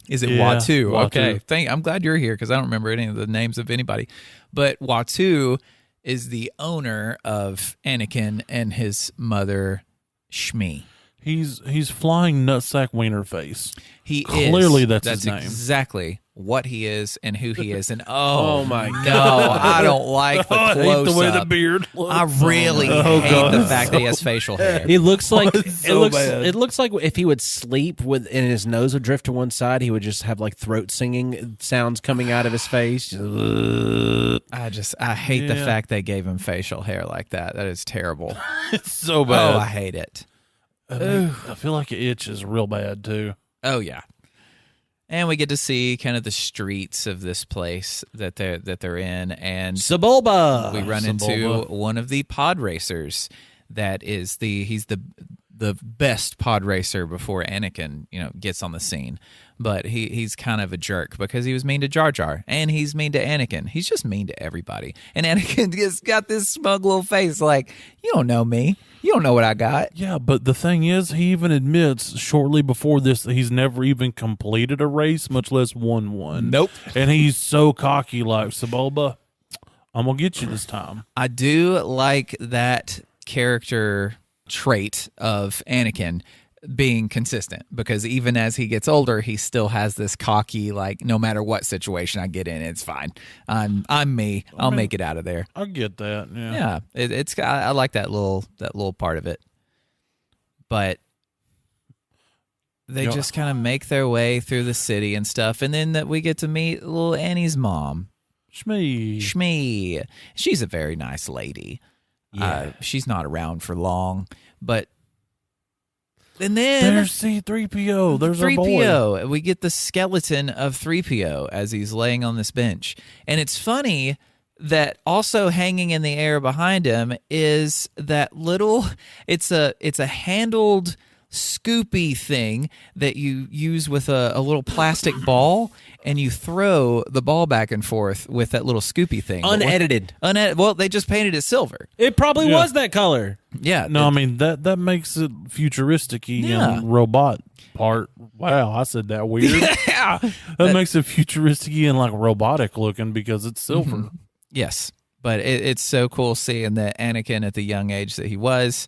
Is it Yeah, Watu? Watu. Okay. I'm glad you're here because I don't remember any of the names of anybody. But Watu is the owner of Anakin and his mother, Shmi. He's flying nutsack wiener face. He Clearly is. that's his name. Exactly what he is and who he is. And oh my no, I don't like the I close hate the way the up. beard looks. I really hate the fact that he has facial hair. It looks like so bad. It looks like if he would sleep with and his nose would drift to one side, he would just have like throat singing sounds coming out of his face. I hate the Yeah. fact they gave him facial hair like that. That is terrible. It's so bad. Oh, I hate it. I feel like it itches real bad too. Oh yeah. And we get to see kind of the streets of this place that they're in, and Sebulba. we run into Sebulba. one of the pod racers. He's the best pod racer before Anakin, gets on the scene. But he's kind of a jerk because he was mean to Jar Jar and he's mean to Anakin. He's just mean to everybody. And Anakin just got this smug little face like, you don't know me. You don't know what I got. Yeah, but the thing is, he even admits shortly before this that he's never even completed a race, much less won one. Nope. And he's so cocky, like, Sebulba, I'm going to get you this time. I do like that character trait of Anakin being consistent because even as he gets older, he still has this cocky, like, no matter what situation I get in, it's fine. I'm me. I'll make it out of there. I get that, Yeah, I like that little part of it. But they just kind of make their way through the city and stuff, and then that we get to meet little Annie's mom, Shmi. She's a very nice lady. Yeah. She's not around for long, but and then There's C-3PO. There's our boy. 3PO. We get the skeleton of 3PO as he's laying on this bench. And it's funny that also hanging in the air behind him is that little it's a handled scoopy thing that you use with a little plastic ball, and you throw the ball back and forth with that little scoopy thing. Unedited. Well, they just painted it silver. It probably was that color. Yeah. No, I mean, that makes it futuristic-y Yeah. and robot part. Wow, I said that weird. Yeah. That makes it futuristic-y and like robotic looking because it's silver. Yes, but it's so cool seeing that Anakin at the young age that he was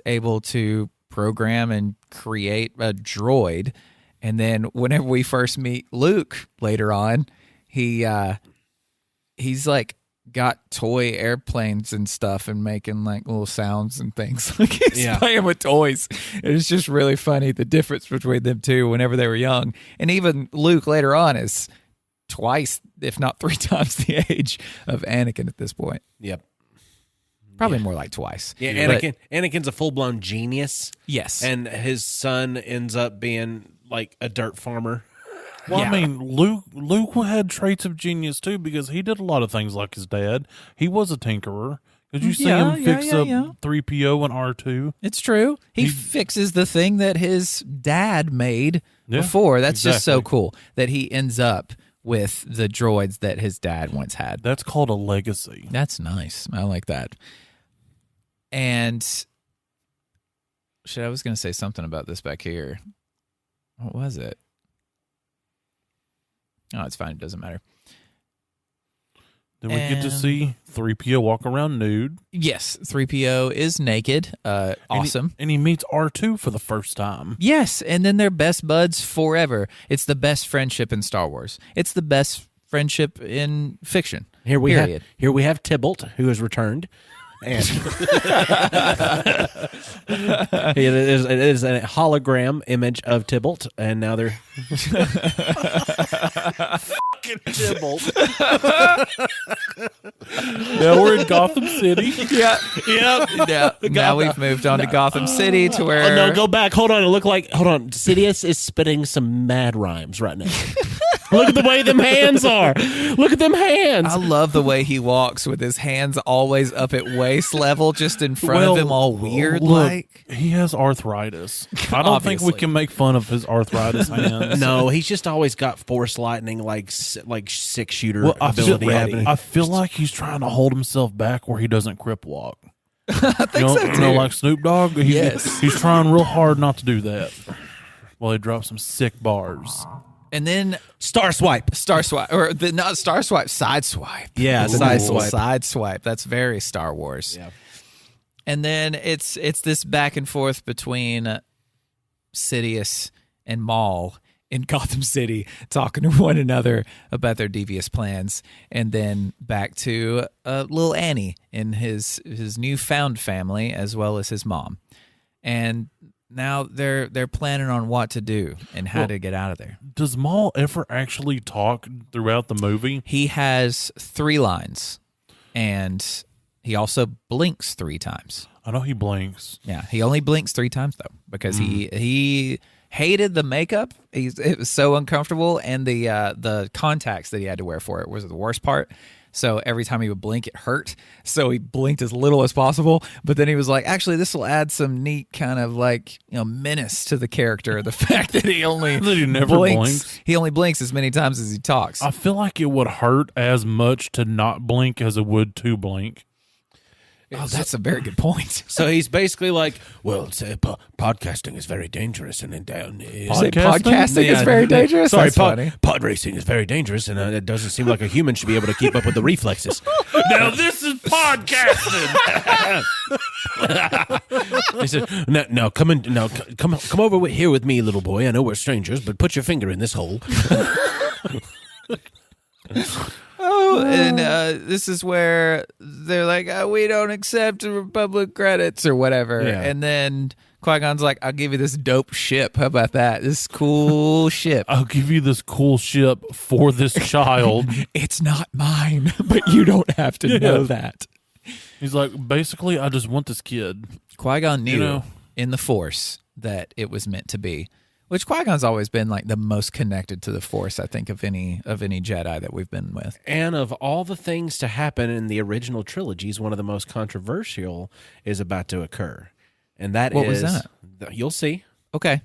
able to program and create a droid. And then whenever we first meet Luke later on, he's like got toy airplanes and stuff and making like little sounds and things. Like he's playing with toys. It's just really funny the difference between them two whenever they were young. And even Luke later on is twice, if not three times the age of Anakin at this point. Yep. Probably more like twice. Yeah, But- Anakin's a full-blown genius. yes. And his son ends up being like a dirt farmer. Well, Yeah. I mean, Luke had traits of genius too because he did a lot of things like his dad. He was a tinkerer. Did you see him fix up 3PO and R2? It's true. He fixes the thing that his dad made Yeah, before. That's just so exactly. cool that he ends up with the droids that his dad once had. That's called a legacy. That's nice. I like that. And I was going to say something about this back here. What was it? Oh, it's fine. It doesn't matter. Then we get to see 3PO walk around nude. Yes, 3PO is naked. Awesome. And he meets R2 for the first time. Yes, and then they're best buds forever. It's the best friendship in Star Wars. It's the best friendship in fiction. Here we have Tybalt, who has returned. And it is a hologram image of Tybalt, and now they're fucking Tybalt. Now we're in Gotham City. Yeah. Now we've moved on to Gotham City to where... Oh, no, go back. Hold on. Hold on. Sidious is spitting some mad rhymes right now. Look at the way them hands are. Look at them hands. I love the way he walks with his hands always up at waist level, just in front of him, all weird like. He has arthritis. I don't think we can make fun of his arthritis hands. No, he's just always got force lightning, like six shooter ability. I feel like he's trying to hold himself back where he doesn't crip walk. I think so too. You know, like Snoop Dogg. Yes, he's trying real hard not to do that. Well, he drops some sick bars. And then Star Swipe, or not Star Swipe, Side Swipe. Yeah, Side Swipe. That's very Star Wars. Yeah. And then it's this back and forth between Sidious and Maul in Gotham City, talking to one another about their devious plans, and then back to little Annie and his newfound family, as well as his mom, and now they're planning on what to do and how to get out of there. Does Maul ever actually talk throughout the movie? He has 3 lines, and he also blinks 3 times. I know he blinks. Yeah, he only blinks 3 times though, because he hated the makeup. It was so uncomfortable, and the contacts that he had to wear for it was the worst part. So every time he would blink, it hurt. So he blinked as little as possible. But then he was like, actually, this will add some neat kind of like, menace to the character. The fact that he only never blinks. He only blinks as many times as he talks. I feel like it would hurt as much to not blink as it would to blink. Oh, that's a very good point. So he's basically like, well, podcasting is very dangerous, and podcasting is very dangerous. Sorry, funny. Pod racing is very dangerous, and it doesn't seem like a human should be able to keep up with the reflexes. Now this is podcasting. He said, "No, come over here with me, little boy. I know we're strangers, but put your finger in this hole." Oh, and this is where they're like, we don't accept Republic credits or whatever. Yeah. And then Qui-Gon's like, I'll give you this dope ship. How about that? This cool ship. I'll give you this cool ship for this child. It's not mine, but you don't have to know that. He's like, basically, I just want this kid. Qui-Gon knew in the Force that it was meant to be. Which Qui-Gon's always been like the most connected to the Force, I think, of any Jedi that we've been with. And of all the things to happen in the original trilogies, one of the most controversial is about to occur. And what was that? You'll see. Okay.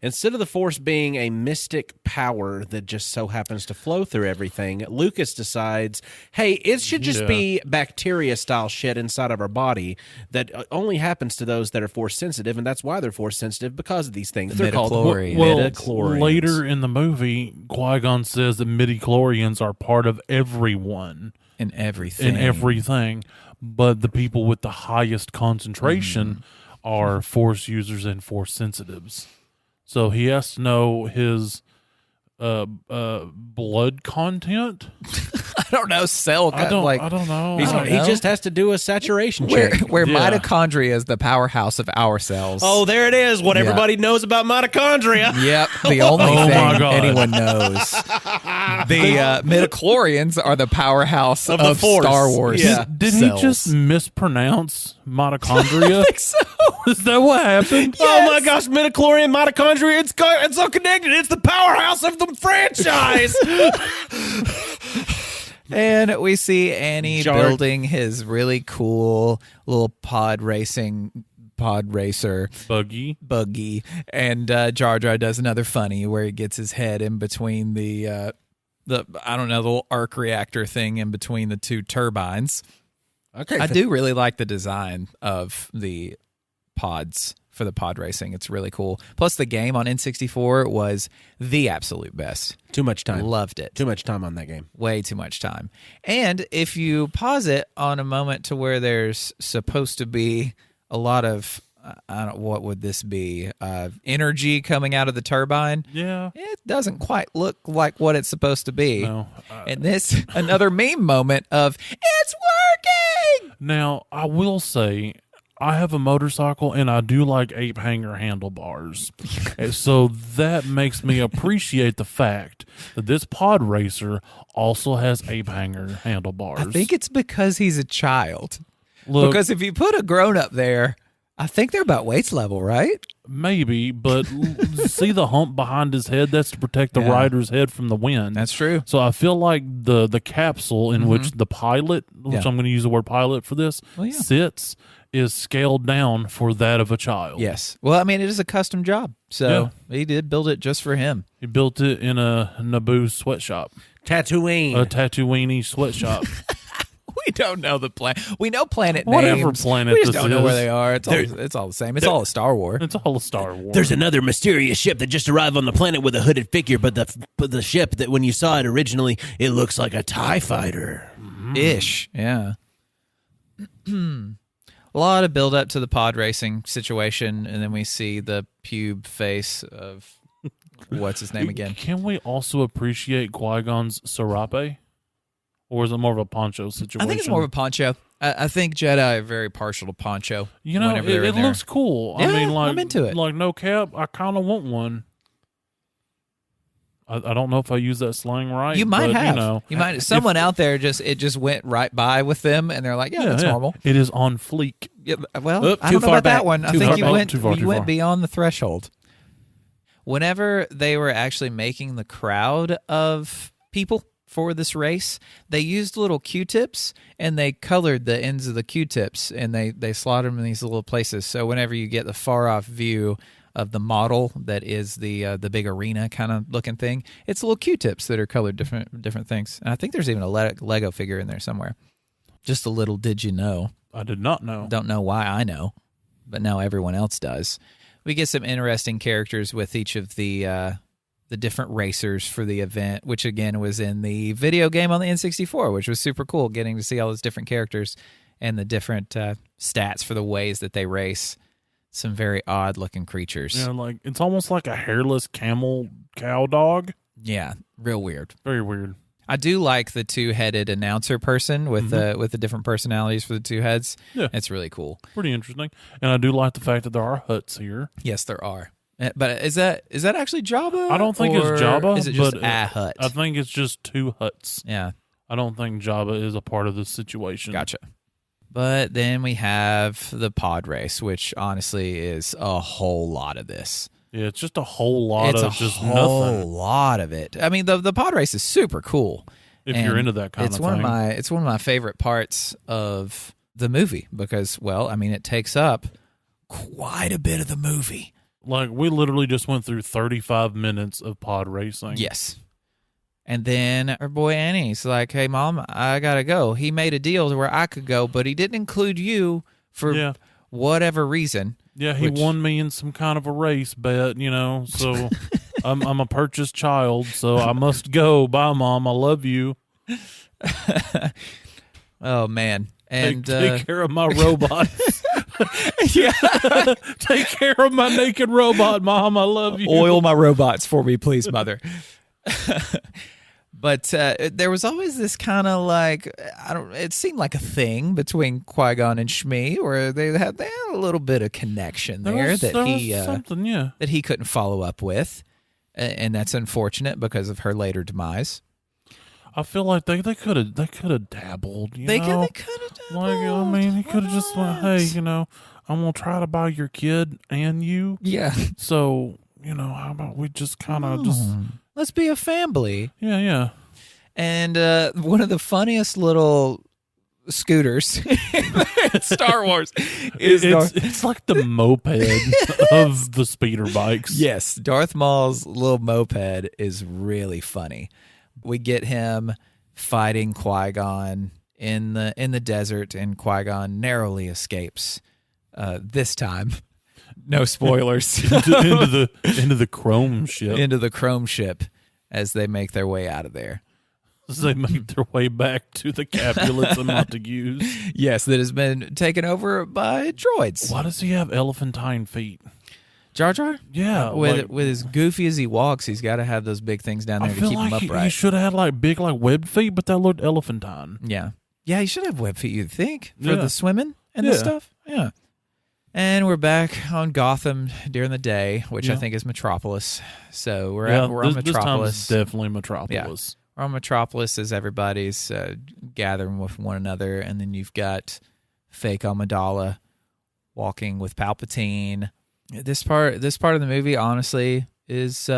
Instead of the Force being a mystic power that just so happens to flow through everything, Lucas decides, hey, it should just be bacteria-style shit inside of our body that only happens to those that are Force-sensitive, and that's why they're Force-sensitive, because of these things. They're called midichlorians. Later in the movie, Qui-Gon says that midichlorians are part of everyone. In everything. But the people with the highest concentration are Force users and Force sensitives. So he has to know his blood content. I don't know. I don't know. He just has to do a saturation check. Where mitochondria is the powerhouse of our cells. Oh, there it is. What everybody knows about mitochondria. Yep. The only thing anyone knows. The midichlorians are the powerhouse of the Force. Star Wars. Yeah. Did cells. he just mispronounce mitochondria? I think so. Is that what happened? Yes. Oh my gosh, midichlorian, mitochondria, it's so connected. It's the powerhouse of the franchise. And we see Annie building his really cool little pod racer buggy, and Jar Jar does another funny where he gets his head in between the little arc reactor thing in between the 2 turbines. Okay, I do really like the design of the pods for the pod racing. It's really cool. Plus, the game on N64 was the absolute best. Too much time. Loved it. Too much time on that game. Way too much time. And if you pause it on a moment to where there's supposed to be a lot of, I don't, what would this be? Energy coming out of the turbine. Yeah. It doesn't quite look like what it's supposed to be. No. And this, another meme moment of, it's working! Now, I will say, I have a motorcycle and I do like ape hanger handlebars. And so that makes me appreciate the fact that this pod racer also has ape hanger handlebars. I think it's because he's a child. Look, Because if you put a grown-up there, I think they're about Wade's level, right? maybe, but see the hump behind his head? That's to protect the Yeah. rider's head from the wind. That's true. So I feel like the capsule in which the pilot, which Yeah. I'm going to use the word pilot for this, Well, yeah. sits is scaled down for that of a child. Yes. Well, I mean, it is a custom job. So he did build it just for him. He built it in a Naboo sweatshop, Tatooine. a Tatooine sweatshop. We don't know the planet. We know planet Whatever names. planet we just this don't know where is. they are. It's all the same. It's all a Star Wars. It's all a Star Wars. There's another mysterious ship that just arrived on the planet with a hooded figure, but the ship that when you saw it originally, it looks like a TIE fighter. Ish. Yeah. A lot of build up to the pod racing situation, and then we see the pube face of what's his name again? Can we also appreciate Qui-Gon's serape? Or is it more of a poncho situation? I think it's more of a poncho. I think Jedi are very partial to poncho. You know, whenever they're it in there. looks cool. Yeah, I mean, like, I'm into it. Like, no cap, I kind of want one. I don't know if I use that slang right. You might but, have. You know, You might. Someone out there just went right by with them, and they're like, "Yeah, that's normal." It is on fleek. Yeah, well, Oop, I too don't know far about that back. one. I Too think far you back. went Too far, you too went far. beyond the threshold. Whenever they were actually making the crowd of people for this race, they used little Q-tips and they colored the ends of the Q-tips and they slotted them in these little places. So whenever you get the far off view of the model that is the big arena kind of looking thing, it's little Q-tips that are colored different things. And I think there's even a Lego figure in there somewhere. Just a little did you know. I did not know. Don't know why I know, but now everyone else does. We get some interesting characters with each of the different racers for the event, which again was in the video game on the N64, which was super cool, getting to see all those different characters and the different stats for the ways that they race. Some very odd looking creatures. Yeah, like it's almost like a hairless camel cow dog. Yeah, real weird. Very weird. I do like the two-headed announcer person with the different personalities for the two heads. Yeah. It's really cool. Pretty interesting. And I do like the fact that there are huts here. Yes, there are. But is that actually Jabba? I don't think it's or Jabba. Is it just but a hut? I think it's just two huts. Yeah, I don't think Jabba is a part of this situation. gotcha. But then we have the pod race, which honestly is a whole lot of this. Yeah, it's just a whole lot It's of a just whole nothing. lot of it. I mean, the pod race is super cool. If And you're into that kind it's of one thing. it's one of my favorite parts of the movie because, well, I mean, it takes up quite a bit of the movie. Like, we literally just went through 35 minutes of pod racing. Yes. And then our boy Annie's like, "Hey, Mom, I got to go." He made a deal to where I could go, but he didn't include you for whatever reason. Yeah, he won me in some kind of a race bet, you know, so I'm a purchased child, so I must go. Bye, Mom. I love you. Oh, man. And Take care of my robots. yeah, Take care of my naked robot, Mom. I love you. oil my robots for me, please, Mother. But there was always this kind of like, it seemed like a thing between Qui-Gon and Shmi where they had a little bit of connection there was that something, yeah. that he couldn't follow up with. And that's unfortunate because of her later demise. I feel like they could have dabbled. You They know? could have done Like, I mean, he could have just went, "Hey, you know, I'm gonna try to buy your kid and you. Yeah. So, you know, how about we just kind of just Let's be a family. yeah." And one of the funniest little scooters in Star Wars is It's like the moped of the speeder bikes. Yes, Darth Maul's little moped is really funny. We get him fighting Qui-Gon in the desert, and Qui-Gon narrowly escapes this time. No spoilers. into the chrome ship. Into the chrome ship as they make their way out of there. As they make their way back to the Capulets and Montagues. Yes, that has been taken over by droids. Why does he have elephantine feet? Jar Jar? Yeah. With as goofy as he walks, he's got to have those big things down there to keep him upright. He should have had like big like webbed feet, but that looked elephantine. Yeah. Yeah, he should have web feet, you'd think, for Yeah. the swimming and the stuff. Yeah. And we're back on Gotham during the day, which I think is Metropolis. So we're on Metropolis. This time is definitely Metropolis. We're on Metropolis as everybody's gathering with one another, and then you've got fake Amidala walking with Palpatine. This part of the movie, honestly, is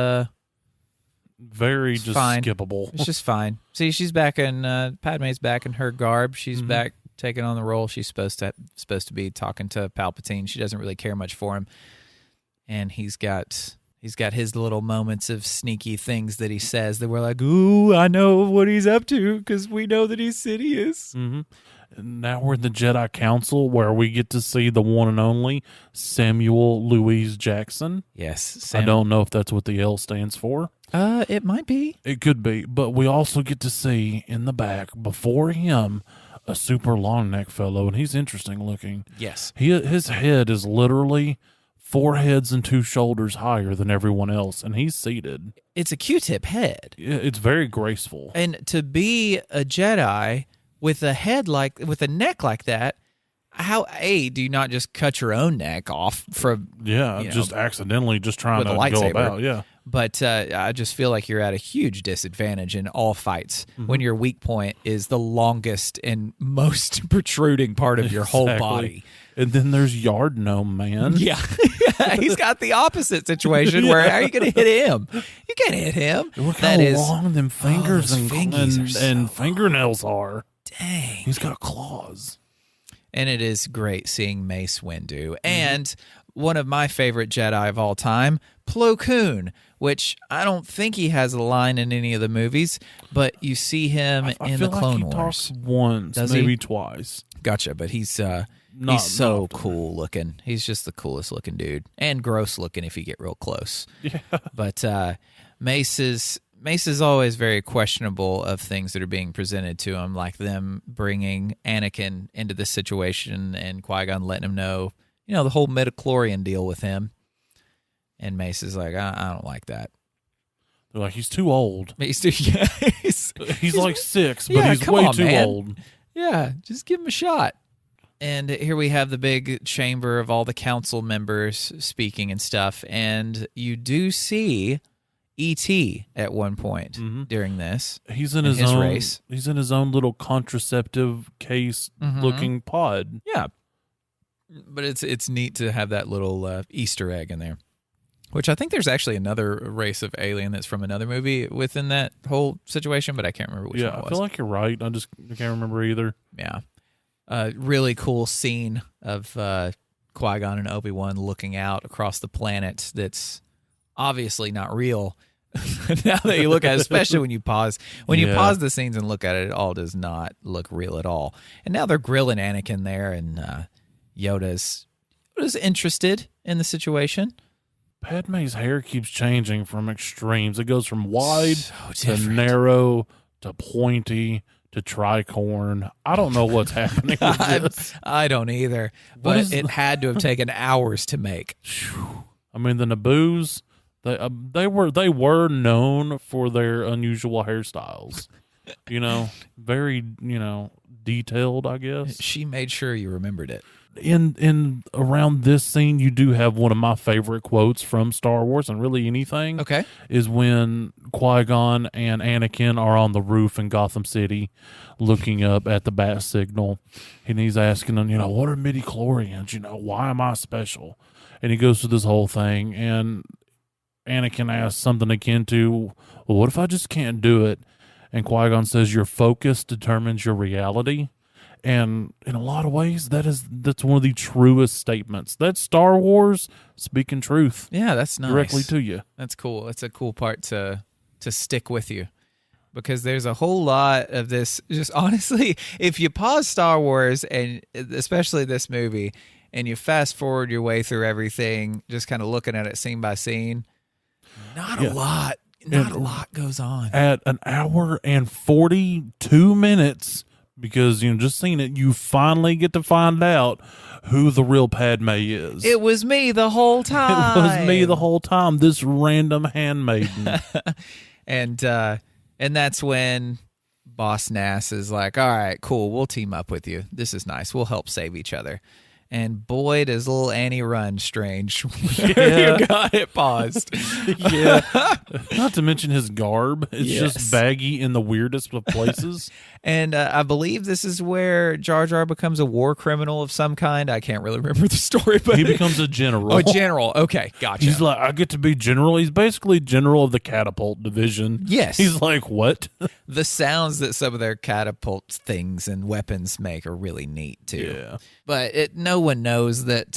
very just fine. skippable. It's just fine. See, she's back in Padme's back in her garb. She's back taking on the role she's supposed to be, talking to Palpatine. She doesn't really care much for him, and he's got his little moments of sneaky things that he says that we're like, ooh, I know what he's up to because we know that he's Sidious. Mm-hmm. And now we're in the Jedi Council where we get to see the one and only Samuel Louise Jackson. Yes, I don't know if that's what the L stands for. It might be. It could be, but we also get to see in the back before him a super long neck fellow, and he's interesting looking. Yes, his head is literally 4 heads and 2 shoulders higher than everyone else, and he's seated. It's a Q-tip head. It's very graceful, and to be a Jedi with a neck like that, how do you not just cut your own neck off from? Just accidentally just trying with to a lightsaber. go about, But I just feel like you're at a huge disadvantage in all fights when your weak point is the longest and most protruding part of your whole body. And then there's Yard Gnome Man. Yeah. He's got the opposite situation where how are you going to hit him? You can't hit him. Look how long them fingers and fingernails are. Dang. He's got claws. And it is great seeing Mace Windu. And one of my favorite Jedi of all time, Plo Koon, which I don't think he has a line in any of the movies, but you see him in the Clone Wars. Talks once, maybe twice. Gotcha, but he's so cool looking. He's just the coolest looking dude, and gross looking if you get real close. Yeah. But Mace is always very questionable of things that are being presented to him, like them bringing Anakin into this situation and Qui-Gon letting him know, the whole midichlorian deal with him. And Mace is like, I don't like that. They're like, he's too old. He's like 6, but he's way too old. Yeah, just give him a shot. And here we have the big chamber of all the council members speaking and stuff. And you do see E.T. at one point during this. He's in his own race. He's in his own little contraceptive case looking pod. Yeah. But it's neat to have that little Easter egg in there. Which I think there's actually another race of alien that's from another movie within that whole situation, but I can't remember which one it was. I feel like you're right. I can't remember either. Yeah. Really cool scene of Qui-Gon and Obi-Wan looking out across the planet that's obviously not real. Now that you look at it, especially when you pause. When you pause the scenes and look at it, it all does not look real at all. And now they're grilling Anakin there, and Yoda's interested in the situation. Padme's hair keeps changing from extremes. It goes from wide to narrow to pointy to tricorn. I don't know what's happening with this. I don't either. But it had to have taken hours to make. I mean, the Naboos, they were known for their unusual hairstyles. Very, detailed, I guess. She made sure you remembered it. In around this scene, you do have one of my favorite quotes from Star Wars and really anything. Okay. Is when Qui-Gon and Anakin are on the roof in Gotham City looking up at the bat signal, and he's asking them, what are midichlorians? Why am I special? And he goes through this whole thing, and Anakin asks something akin to, well, what if I just can't do it? And Qui-Gon says, your focus determines your reality. And in a lot of ways, that's one of the truest statements. That's Star Wars speaking truth. Yeah, that's nice. Directly to you. That's cool. That's a cool part to stick with you. Because there's a whole lot of this. Just honestly, if you pause Star Wars, and especially this movie, and you fast forward your way through everything, just kind of looking at it scene by scene, not a lot goes on. At an hour and 42 minutes, because just seeing it, you finally get to find out who the real Padme is. It was me the whole time. It was me the whole time, this random handmaiden. And that's when Boss Nass is like, all right, cool, we'll team up with you. This is nice. We'll help save each other. And boy, does little Annie run strange. Yeah. You got it paused. Yeah. Not to mention his garb. It's just baggy in the weirdest of places. And I believe this is where Jar Jar becomes a war criminal of some kind. I can't really remember the story, but he becomes a general. Oh, general. Okay, gotcha. He's like, I get to be general. He's basically general of the catapult division. Yes. He's like, what? The sounds that some of their catapult things and weapons make are really neat too. Yeah. But no one knows that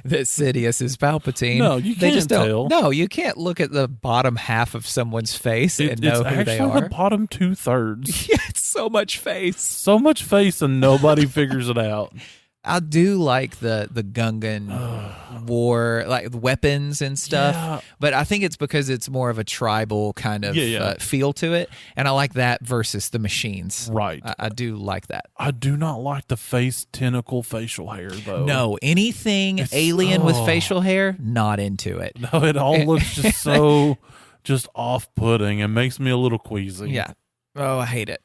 that Sidious is Palpatine. No, you can't tell. No, you can't look at the bottom half of someone's face and know who they are. It's actually the bottom 2/3. Yeah, it's so much face. So much face and nobody figures it out. I do like the Gungan war, like weapons and stuff, but I think it's because it's more of a tribal kind of feel to it, and I like that versus the machines. Right. I do like that. I do not like the face tentacle facial hair, though. No, anything alien with facial hair, not into it. No, it all looks just so just off-putting and makes me a little queasy. Yeah. Oh, I hate it.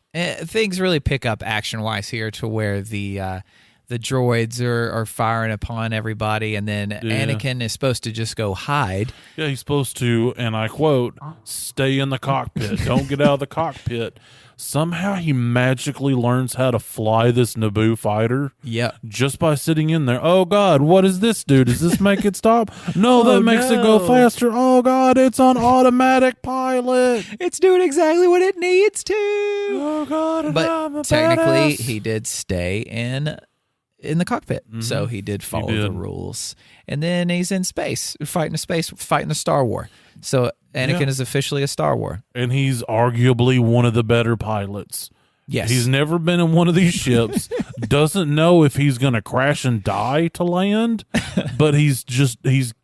Things really pick up action-wise here to where the droids are firing upon everybody, and then Anakin is supposed to just go hide. Yeah, he's supposed to, and I quote, stay in the cockpit. Don't get out of the cockpit. Somehow he magically learns how to fly this Naboo fighter. Yep. Just by sitting in there. Oh, God, what does this do? Does this make it stop? No, that makes it go faster. Oh, God, it's on automatic pilot. It's doing exactly what it needs to. Oh, God, but technically, he did stay in the cockpit, so he did follow the rules. And then he's in space, fighting a Star War. So Anakin is officially a Star War. And he's arguably one of the better pilots. Yes. He's never been in one of these ships, doesn't know if he's going to crash and die to land, but he's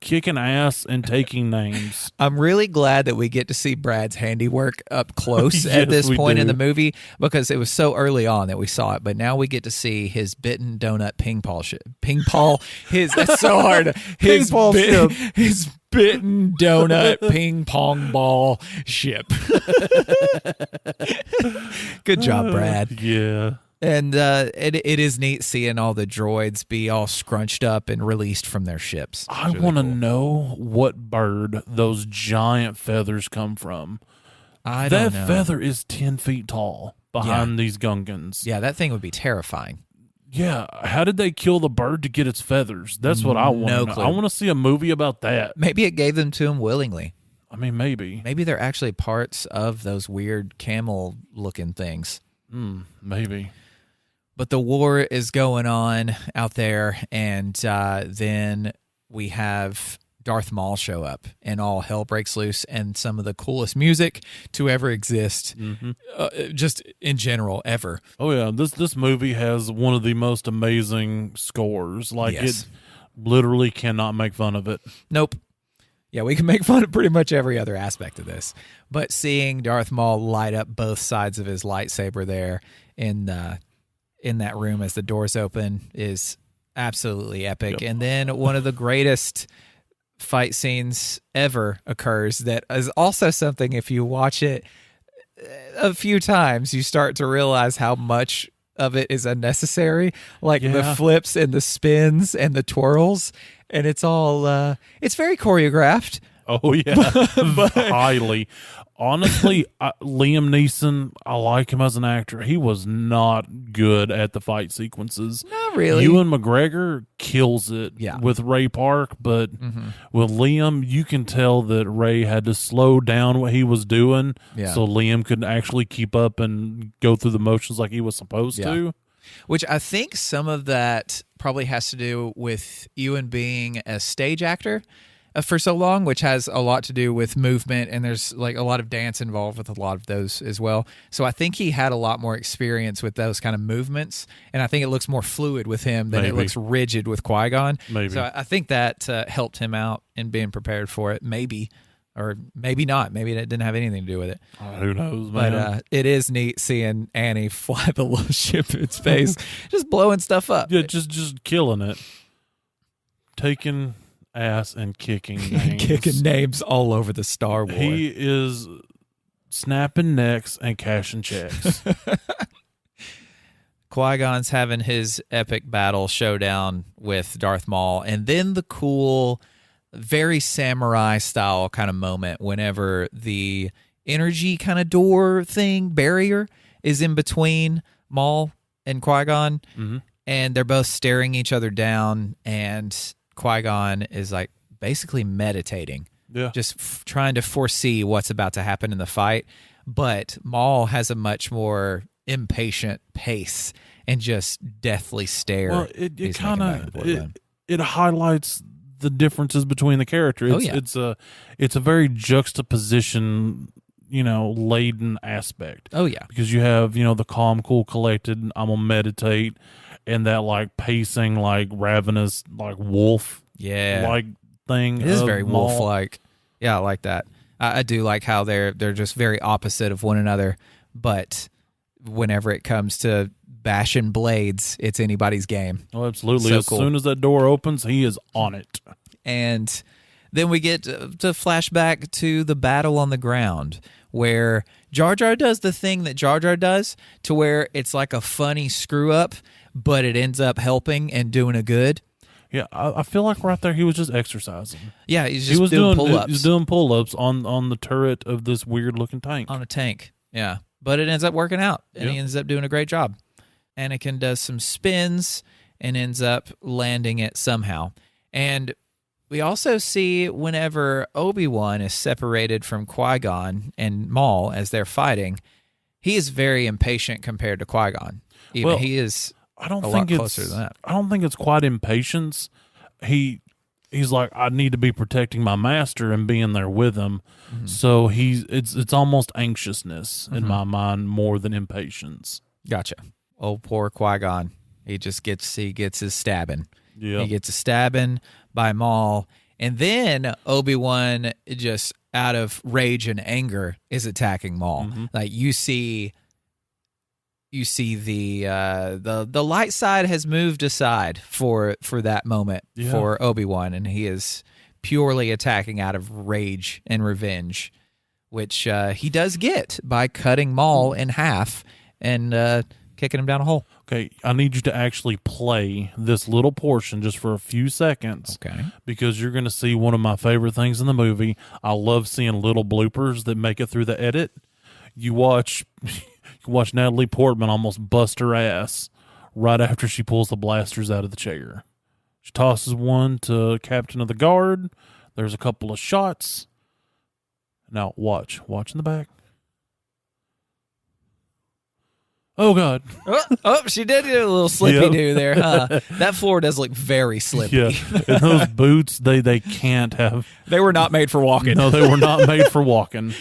kicking ass and taking names. I'm really glad that we get to see Brad's handiwork up close at this point in the movie, because it was so early on that we saw it, but now we get to see his bitten donut that's so hard. His bitten donut ping pong ball ship. Good job, Brad. Yeah. And it is neat seeing all the droids be all scrunched up and released from their ships. I want to know what bird those giant feathers come from. I don't know. That feather is 10 feet tall behind these Gungans. Yeah, that thing would be terrifying. Yeah, how did they kill the bird to get its feathers? That's what I want to know. I want to see a movie about that. Maybe it gave them to him willingly. I mean, maybe. Maybe they're actually parts of those weird camel-looking things. Maybe. But the war is going on out there, and then we have Darth Maul show up, and all hell breaks loose, and some of the coolest music to ever exist, just in general, ever. Oh yeah, this movie has one of the most amazing scores. It literally cannot make fun of it. Nope. Yeah, we can make fun of pretty much every other aspect of this, but seeing Darth Maul light up both sides of his lightsaber there in that room as the doors open is absolutely epic. Yep. And then one of the greatest fight scenes ever occurs that is also something, if you watch it a few times, you start to realize how much of it is unnecessary, like the flips and the spins and the twirls, and it's all it's very choreographed. Oh yeah, highly. Honestly, Liam Neeson, I like him as an actor. He was not good at the fight sequences. Not really. Ewan McGregor kills it with Ray Park, but with Liam, you can tell that Ray had to slow down what he was doing so Liam could actually keep up and go through the motions like he was supposed to. Which I think some of that probably has to do with Ewan being a stage actor. for so long, which has a lot to do with movement, and there's like a lot of dance involved with a lot of those as well. So I think he had a lot more experience with those kind of movements, and I think it looks more fluid with him than it looks rigid with Qui-Gon. Maybe. So I think that helped him out in being prepared for it, maybe. Or maybe not. Maybe that didn't have anything to do with it. Who knows, man? But it is neat seeing Annie fly the little ship in space, just blowing stuff up. Yeah, just killing it. Taking ass and kicking names. Kicking names all over the Star Wars. He is snapping necks and cashing checks. Qui-Gon's having his epic battle showdown with Darth Maul, and then the cool, very samurai style kind of moment whenever the energy kind of door thing, barrier, is in between Maul and Qui-Gon, and they're both staring each other down, and Qui-Gon is like basically meditating, just trying to foresee what's about to happen in the fight. But Maul has a much more impatient pace and just deathly stare. Well, it kind of it highlights the differences between the characters. It's a very juxtaposition, laden aspect. Oh yeah, because you have the calm, cool, collected. I'm gonna meditate, and that like pacing, like ravenous, like wolf, like thing. It is very wolf like. Yeah, I like that. I do like how they're just very opposite of one another, but whenever it comes to bashing blades, it's anybody's game. Oh, absolutely. So as cool. soon as that door opens, he is on it. And then we get to flashback to the battle on the ground where Jar Jar does the thing that Jar Jar does to where it's like a funny screw up, but it ends up helping and doing a good. Yeah, I feel like right there he was just exercising. Yeah, he was doing pull-ups. He was doing pull-ups on the turret of this weird-looking tank. On a tank, yeah. But it ends up working out, and he ends up doing a great job. Anakin does some spins and ends up landing it somehow. And we also see whenever Obi-Wan is separated from Qui-Gon and Maul as they're fighting, he is very impatient compared to Qui-Gon. He is a lot closer than that. I don't think it's quite impatience. He's like, I need to be protecting my master and being there with him. Mm-hmm. So it's almost anxiousness in my mind more than impatience. Gotcha. Oh, poor Qui-Gon. He gets his stabbing. Yeah. He gets a stabbing by Maul. And then Obi-Wan, just out of rage and anger, is attacking Maul. Mm-hmm. Like you see the light side has moved aside for that moment for Obi-Wan, and he is purely attacking out of rage and revenge, which he does get by cutting Maul in half and kicking him down a hole. Okay, I need you to actually play this little portion just for a few seconds. Okay. Because you're going to see one of my favorite things in the movie. I love seeing little bloopers that make it through the edit. You watch Natalie Portman almost bust her ass right after she pulls the blasters out of the chair. She tosses one to Captain of the Guard. There's a couple of shots. Now watch in the back. Oh, God. Oh, she did do a little slippy-do there, huh? That floor does look very slippy. Yeah, and those boots, they can't have... They were not made for walking. No, they were not made for walking.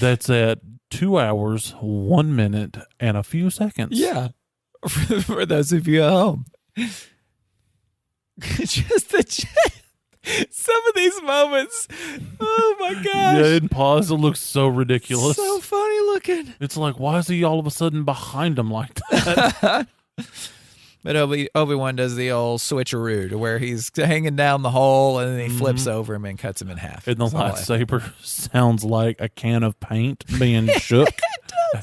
That's at 2 hours, 1 minute, and a few seconds. Yeah, for those of you at home. Some of these moments, oh my gosh. Yeah, in pause, it looks so ridiculous. So funny looking. It's like, why is he all of a sudden behind him like that? But Obi-Wan does the old switcheroo to where he's hanging down the hole and then he flips over him and cuts him in half. And the lightsaber sounds like a can of paint being shook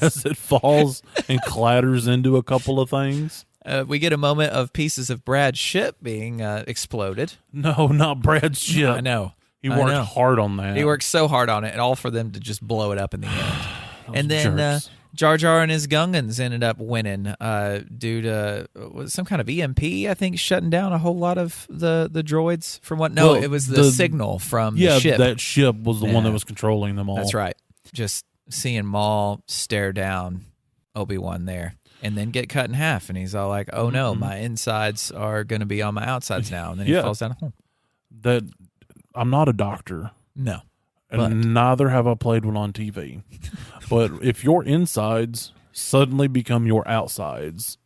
as it falls and clatters into a couple of things. We get a moment of pieces of Brad's ship being exploded. No, not Brad's ship. I know. He worked hard on that. He worked so hard on it, and all for them to just blow it up in the end. And then Jar Jar and his Gungans ended up winning due to some kind of EMP, I think, shutting down a whole lot of the droids from what? No, it was the signal from the ship. Yeah, that ship was the one that was controlling them all. That's right. Just seeing Maul stare down Obi-Wan there. And then get cut in half, and he's all like, "Oh no, my insides are going to be on my outsides now." And then he falls down a hole. That I'm not a doctor, No. and neither have I played one on TV. But if your insides suddenly become your outsides,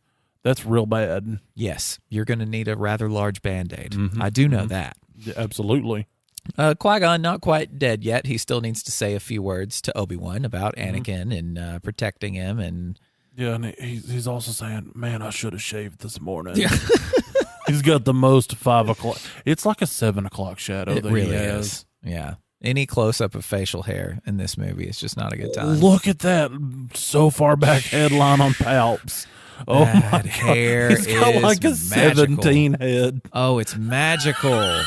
that's real bad. Yes, you're going to need a rather large Band-Aid. I do know that. Yeah, absolutely. Qui-Gon, not quite dead yet. He still needs to say a few words to Obi-Wan about Anakin and protecting him. And yeah, and he's also saying, man, I should have shaved this morning. Yeah. He's got the most 5 o'clock. It's like a 7 o'clock shadow it that really he has. is. Yeah. Any close-up of facial hair in this movie is just not a good time. Look at that so far back headline on Palps. Oh, that my hair God. He's got is like a magical. 17 head. Oh, it's magical.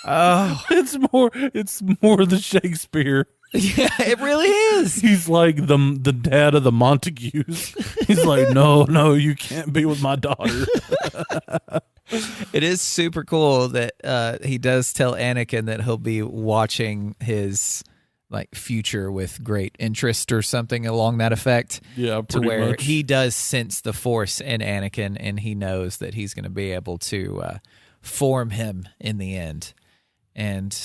Oh, It's more the Shakespeare. yeah, it really is. He's like the dad of the Montagues. He's like, no, you can't be with my daughter. It is super cool that he does tell Anakin that he'll be watching his like future with great interest or something along that effect. Yeah, to pretty where much. he does sense the Force in Anakin, and he knows that he's going to be able to form him in the end. And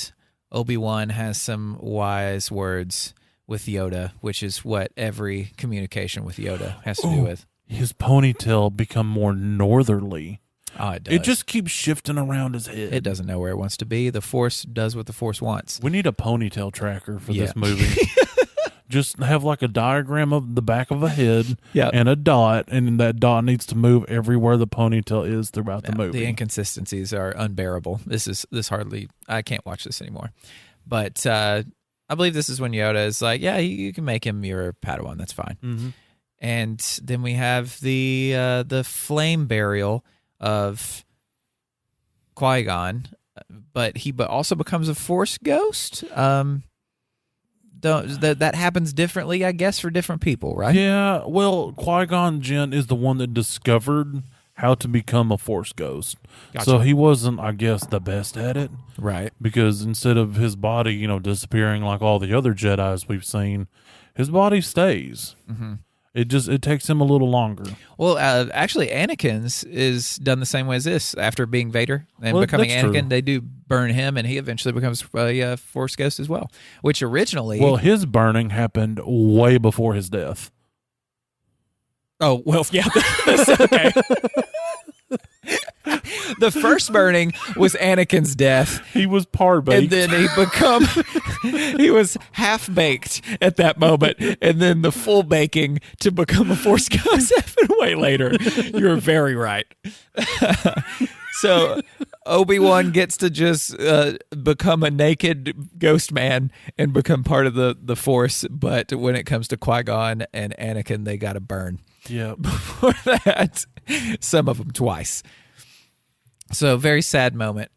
Obi-Wan has some wise words with Yoda, which is what every communication with Yoda has to do with. His ponytail become more northerly. Oh, it does. It just keeps shifting around his head. It doesn't know where it wants to be. The Force does what the Force wants. We need a ponytail tracker for Yeah. this movie. Just have like a diagram of the back of a head Yep. and a dot, and that dot needs to move everywhere the ponytail is throughout the movie. The inconsistencies are unbearable. I can't watch this anymore. But I believe this is when Yoda is like, yeah, you can make him your Padawan. That's fine. Mhm. And then we have the flame burial of Qui-Gon, but he also becomes a Force ghost. That happens differently, I guess, for different people, right? Yeah, well, Qui-Gon Jinn is the one that discovered how to become a Force ghost. Gotcha. So he wasn't, I guess, the best at it. Right. Because instead of his body, disappearing like all the other Jedis we've seen, his body stays. Mm-hmm. It takes him a little longer. Well, actually, Anakin's is done the same way as this. After being Vader and Well, becoming that's Anakin, true. they do burn him, and he eventually becomes a Force ghost as well. Which originally, Well, his burning happened way before his death. oh well, yeah, that's okay. The first burning was Anakin's death, He was par baked. and then he was half baked at that moment, and then the full baking to become a Force ghost happened way later. You're very right. So Obi-Wan gets to just become a naked ghost man and become part of the Force, but when it comes to Qui-Gon and Anakin, they got to burn. Yeah. For that, some of them twice. So very sad moment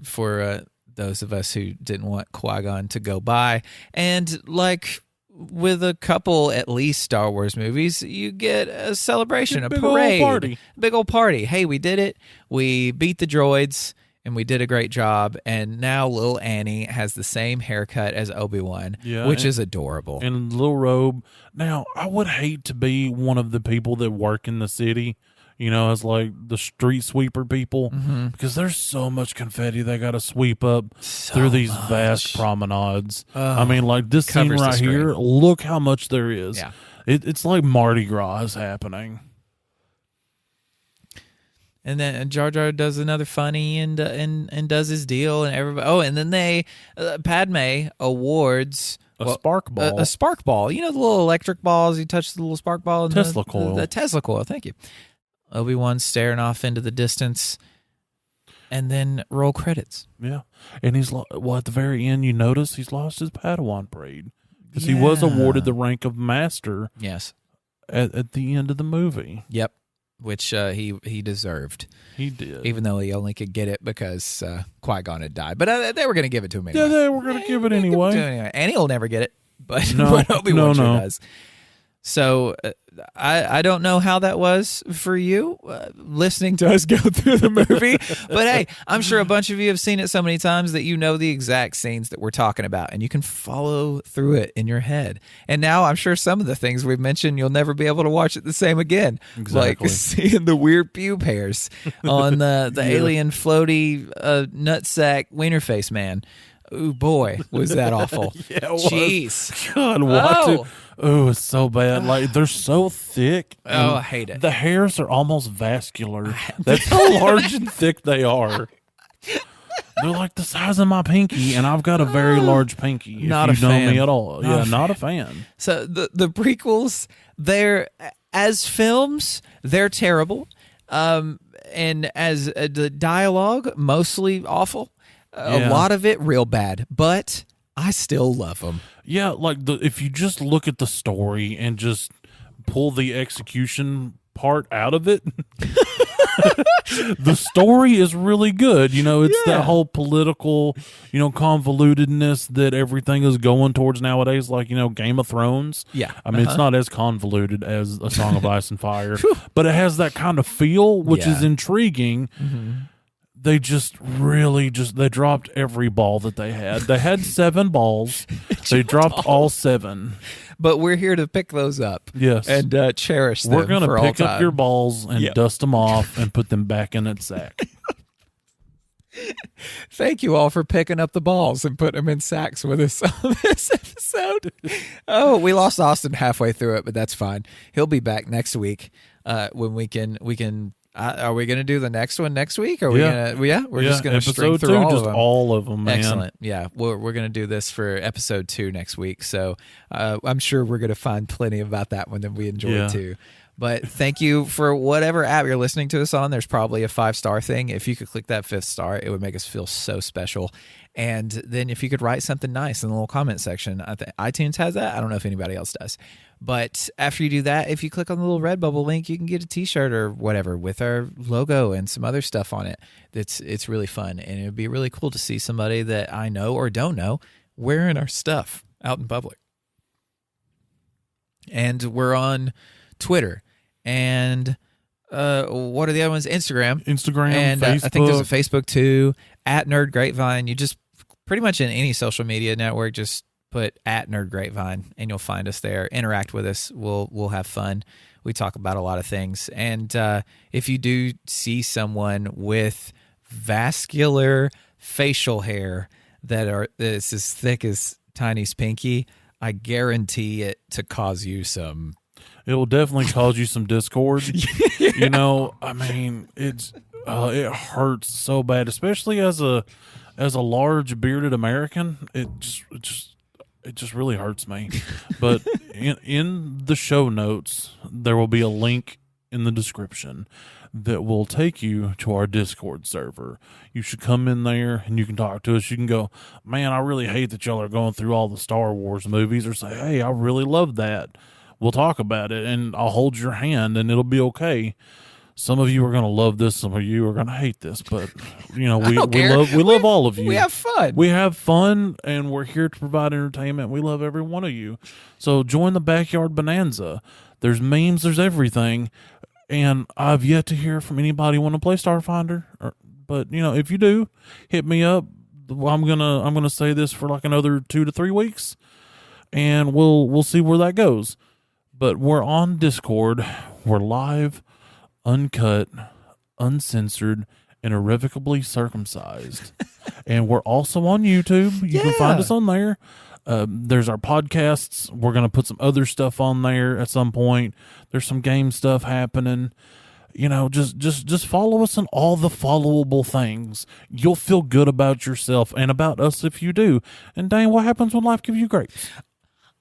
for those of us who didn't want Qui-Gon to go by. And like with a couple at least Star Wars movies, you get a celebration, a Big old parade, party. big old party. Hey, we did it. We beat the droids. And we did a great job. And now little Annie has the same haircut as Obi-Wan, Yeah, which and- is adorable. In a little robe. Now, I would hate to be one of the people that work in the city, as like the street sweeper people, because there's so much confetti they got to sweep up through these vast promenades. I mean, like this scene Covers the right screen. here, look how much there is. Yeah. It's like Mardi Gras is happening. And then Jar Jar does another funny and does his deal, and everybody. Oh, and then they Padme awards A spark ball. a spark ball. You know the little electric balls. You touch the little spark ball. And Tesla coil. The Tesla coil. Thank you. Obi-Wan's staring off into the distance, and then roll credits. Yeah. And he's, at the very end, you notice he's lost his Padawan braid. Because he was awarded the rank of master Yes. at the end of the movie. Yep. Which he deserved, He did. even though he only could get it because Qui-Gon had died. But they were going to give it to him anyway. Yeah, they were going to give it They give anyway. to him anyway. Annie will never get it, but, No, but Obi-Wan no. sure does. So I don't know how that was for you listening to us go through the movie, but hey, I'm sure a bunch of you have seen it so many times that you know the exact scenes that we're talking about, and you can follow through it in your head. And now I'm sure some of the things we've mentioned, you'll never be able to watch it the same again. Exactly. Like seeing the weird pube hairs on the alien floaty nutsack wiener face man. Ooh, boy, was that awful. Yeah, it was. Jeez. God, watch it. Oh, it's so bad. Like, they're so thick. Oh, I hate it. The hairs are almost vascular. That's how large and thick they are. They're like the size of my pinky, and I've got a very large pinky. Not if you a know fan. me at all. Not Yeah, a not a fan. So the prequels, they're as films, they're terrible, and as the dialogue, mostly awful. A lot of it real bad, but I still love them. Yeah, like if you just look at the story and just pull the execution part out of it, the story is really good. You know, it's that whole political, convolutedness that everything is going towards nowadays, like, Game of Thrones. Yeah. I mean, it's not as convoluted as A Song of Ice and Fire, but it has that kind of feel, which is intriguing. Mm-hmm. They just really they dropped every ball that they had. They had 7 balls. They dropped all 7. But we're here to pick those up. Yes. And cherish them. We're going to pick up your balls balls and dust them off and put them back in its sack. Thank you all for picking up the balls and putting them in sacks with us on this episode. Oh, we lost Austin halfway through it, but that's fine. He'll be back next week when we can. Are we going to do the next one next week? Or we're just going to string through all of them. Man. Excellent. Yeah, we're going to do this for episode 2 next week. So I'm sure we're going to find plenty about that one that we enjoy too. But thank you for whatever app you're listening to us on. There's probably a 5-star thing. If you could click that 5th star, it would make us feel so special. And then if you could write something nice in the little comment section, I think iTunes has that. I don't know if anybody else does. But after you do that, if you click on the little Redbubble link, you can get a t-shirt or whatever with our logo and some other stuff on it. It's really fun. And it would be really cool to see somebody that I know or don't know wearing our stuff out in public. And we're on Twitter. And what are the other ones? Instagram, and Facebook. I think there's a Facebook too, at Nerd Grapevine. You just pretty much in any social media network, just put at Nerd Grapevine and you'll find us there. Interact with us. We'll have fun. We talk about a lot of things. And if you do see someone with vascular facial hair that's as thick as Tiny's pinky, I guarantee it to cause you some. It will definitely cause you some discord. I mean, it hurts so bad, especially as a large bearded American. It just really hurts me. But in the show notes, there will be a link in the description that will take you to our Discord server. You should come in there and you can talk to us. You can go, man, I really hate that y'all are going through all the Star Wars movies, or say, hey, I really love that. We'll talk about it, and I'll hold your hand, and it'll be okay. Some of you are going to love this. Some of you are going to hate this, but we love all of you. We have fun. We have fun, and we're here to provide entertainment. We love every one of you. So join the Backyard Bonanza. There's memes. There's everything, and I've yet to hear from anybody want to play Starfinder. But if you do, hit me up. I'm gonna say this for like another 2 to 3 weeks, and we'll see where that goes. But we're on Discord. We're live, uncut, uncensored, and irrevocably circumcised. And we're also on YouTube. You can find us on there. There's our podcasts. We're going to put some other stuff on there at some point. There's some game stuff happening. Just follow us on all the followable things. You'll feel good about yourself and about us if you do. And Dane, what happens when life gives you grapes?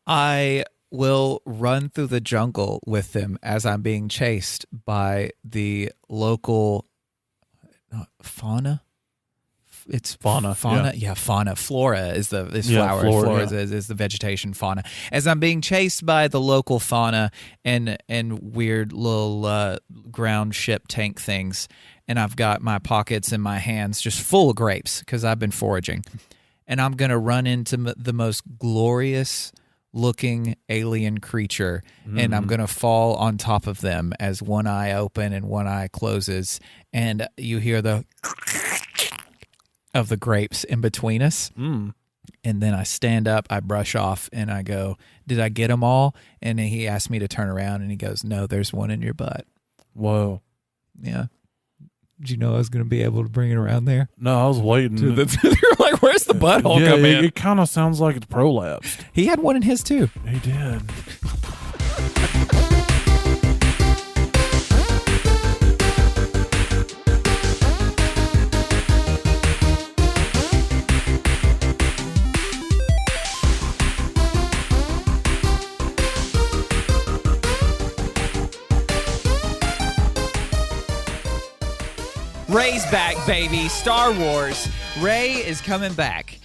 I will run through the jungle with them as I'm being chased by the local fauna. It's fauna. Fauna. Flora is the flower. Flora is the vegetation. Fauna. As I'm being chased by the local fauna and weird little ground ship tank things, and I've got my pockets and my hands just full of grapes because I've been foraging, and I'm gonna run into the most glorious looking alien creature, and I'm going to fall on top of them as one eye open and one eye closes, and you hear the of the grapes in between us. And then I stand up, I brush off, and I go, did I get them all? And he asked me to turn around, and he goes, no, there's one in your butt. Whoa. Yeah. Did you know I was going to be able to bring it around there? No, I was waiting. You're like, where's the butthole come in? It kind of sounds like it's prolapsed. He had one in his, too. He did. Rey's back, baby. Star Wars. Rey is coming back.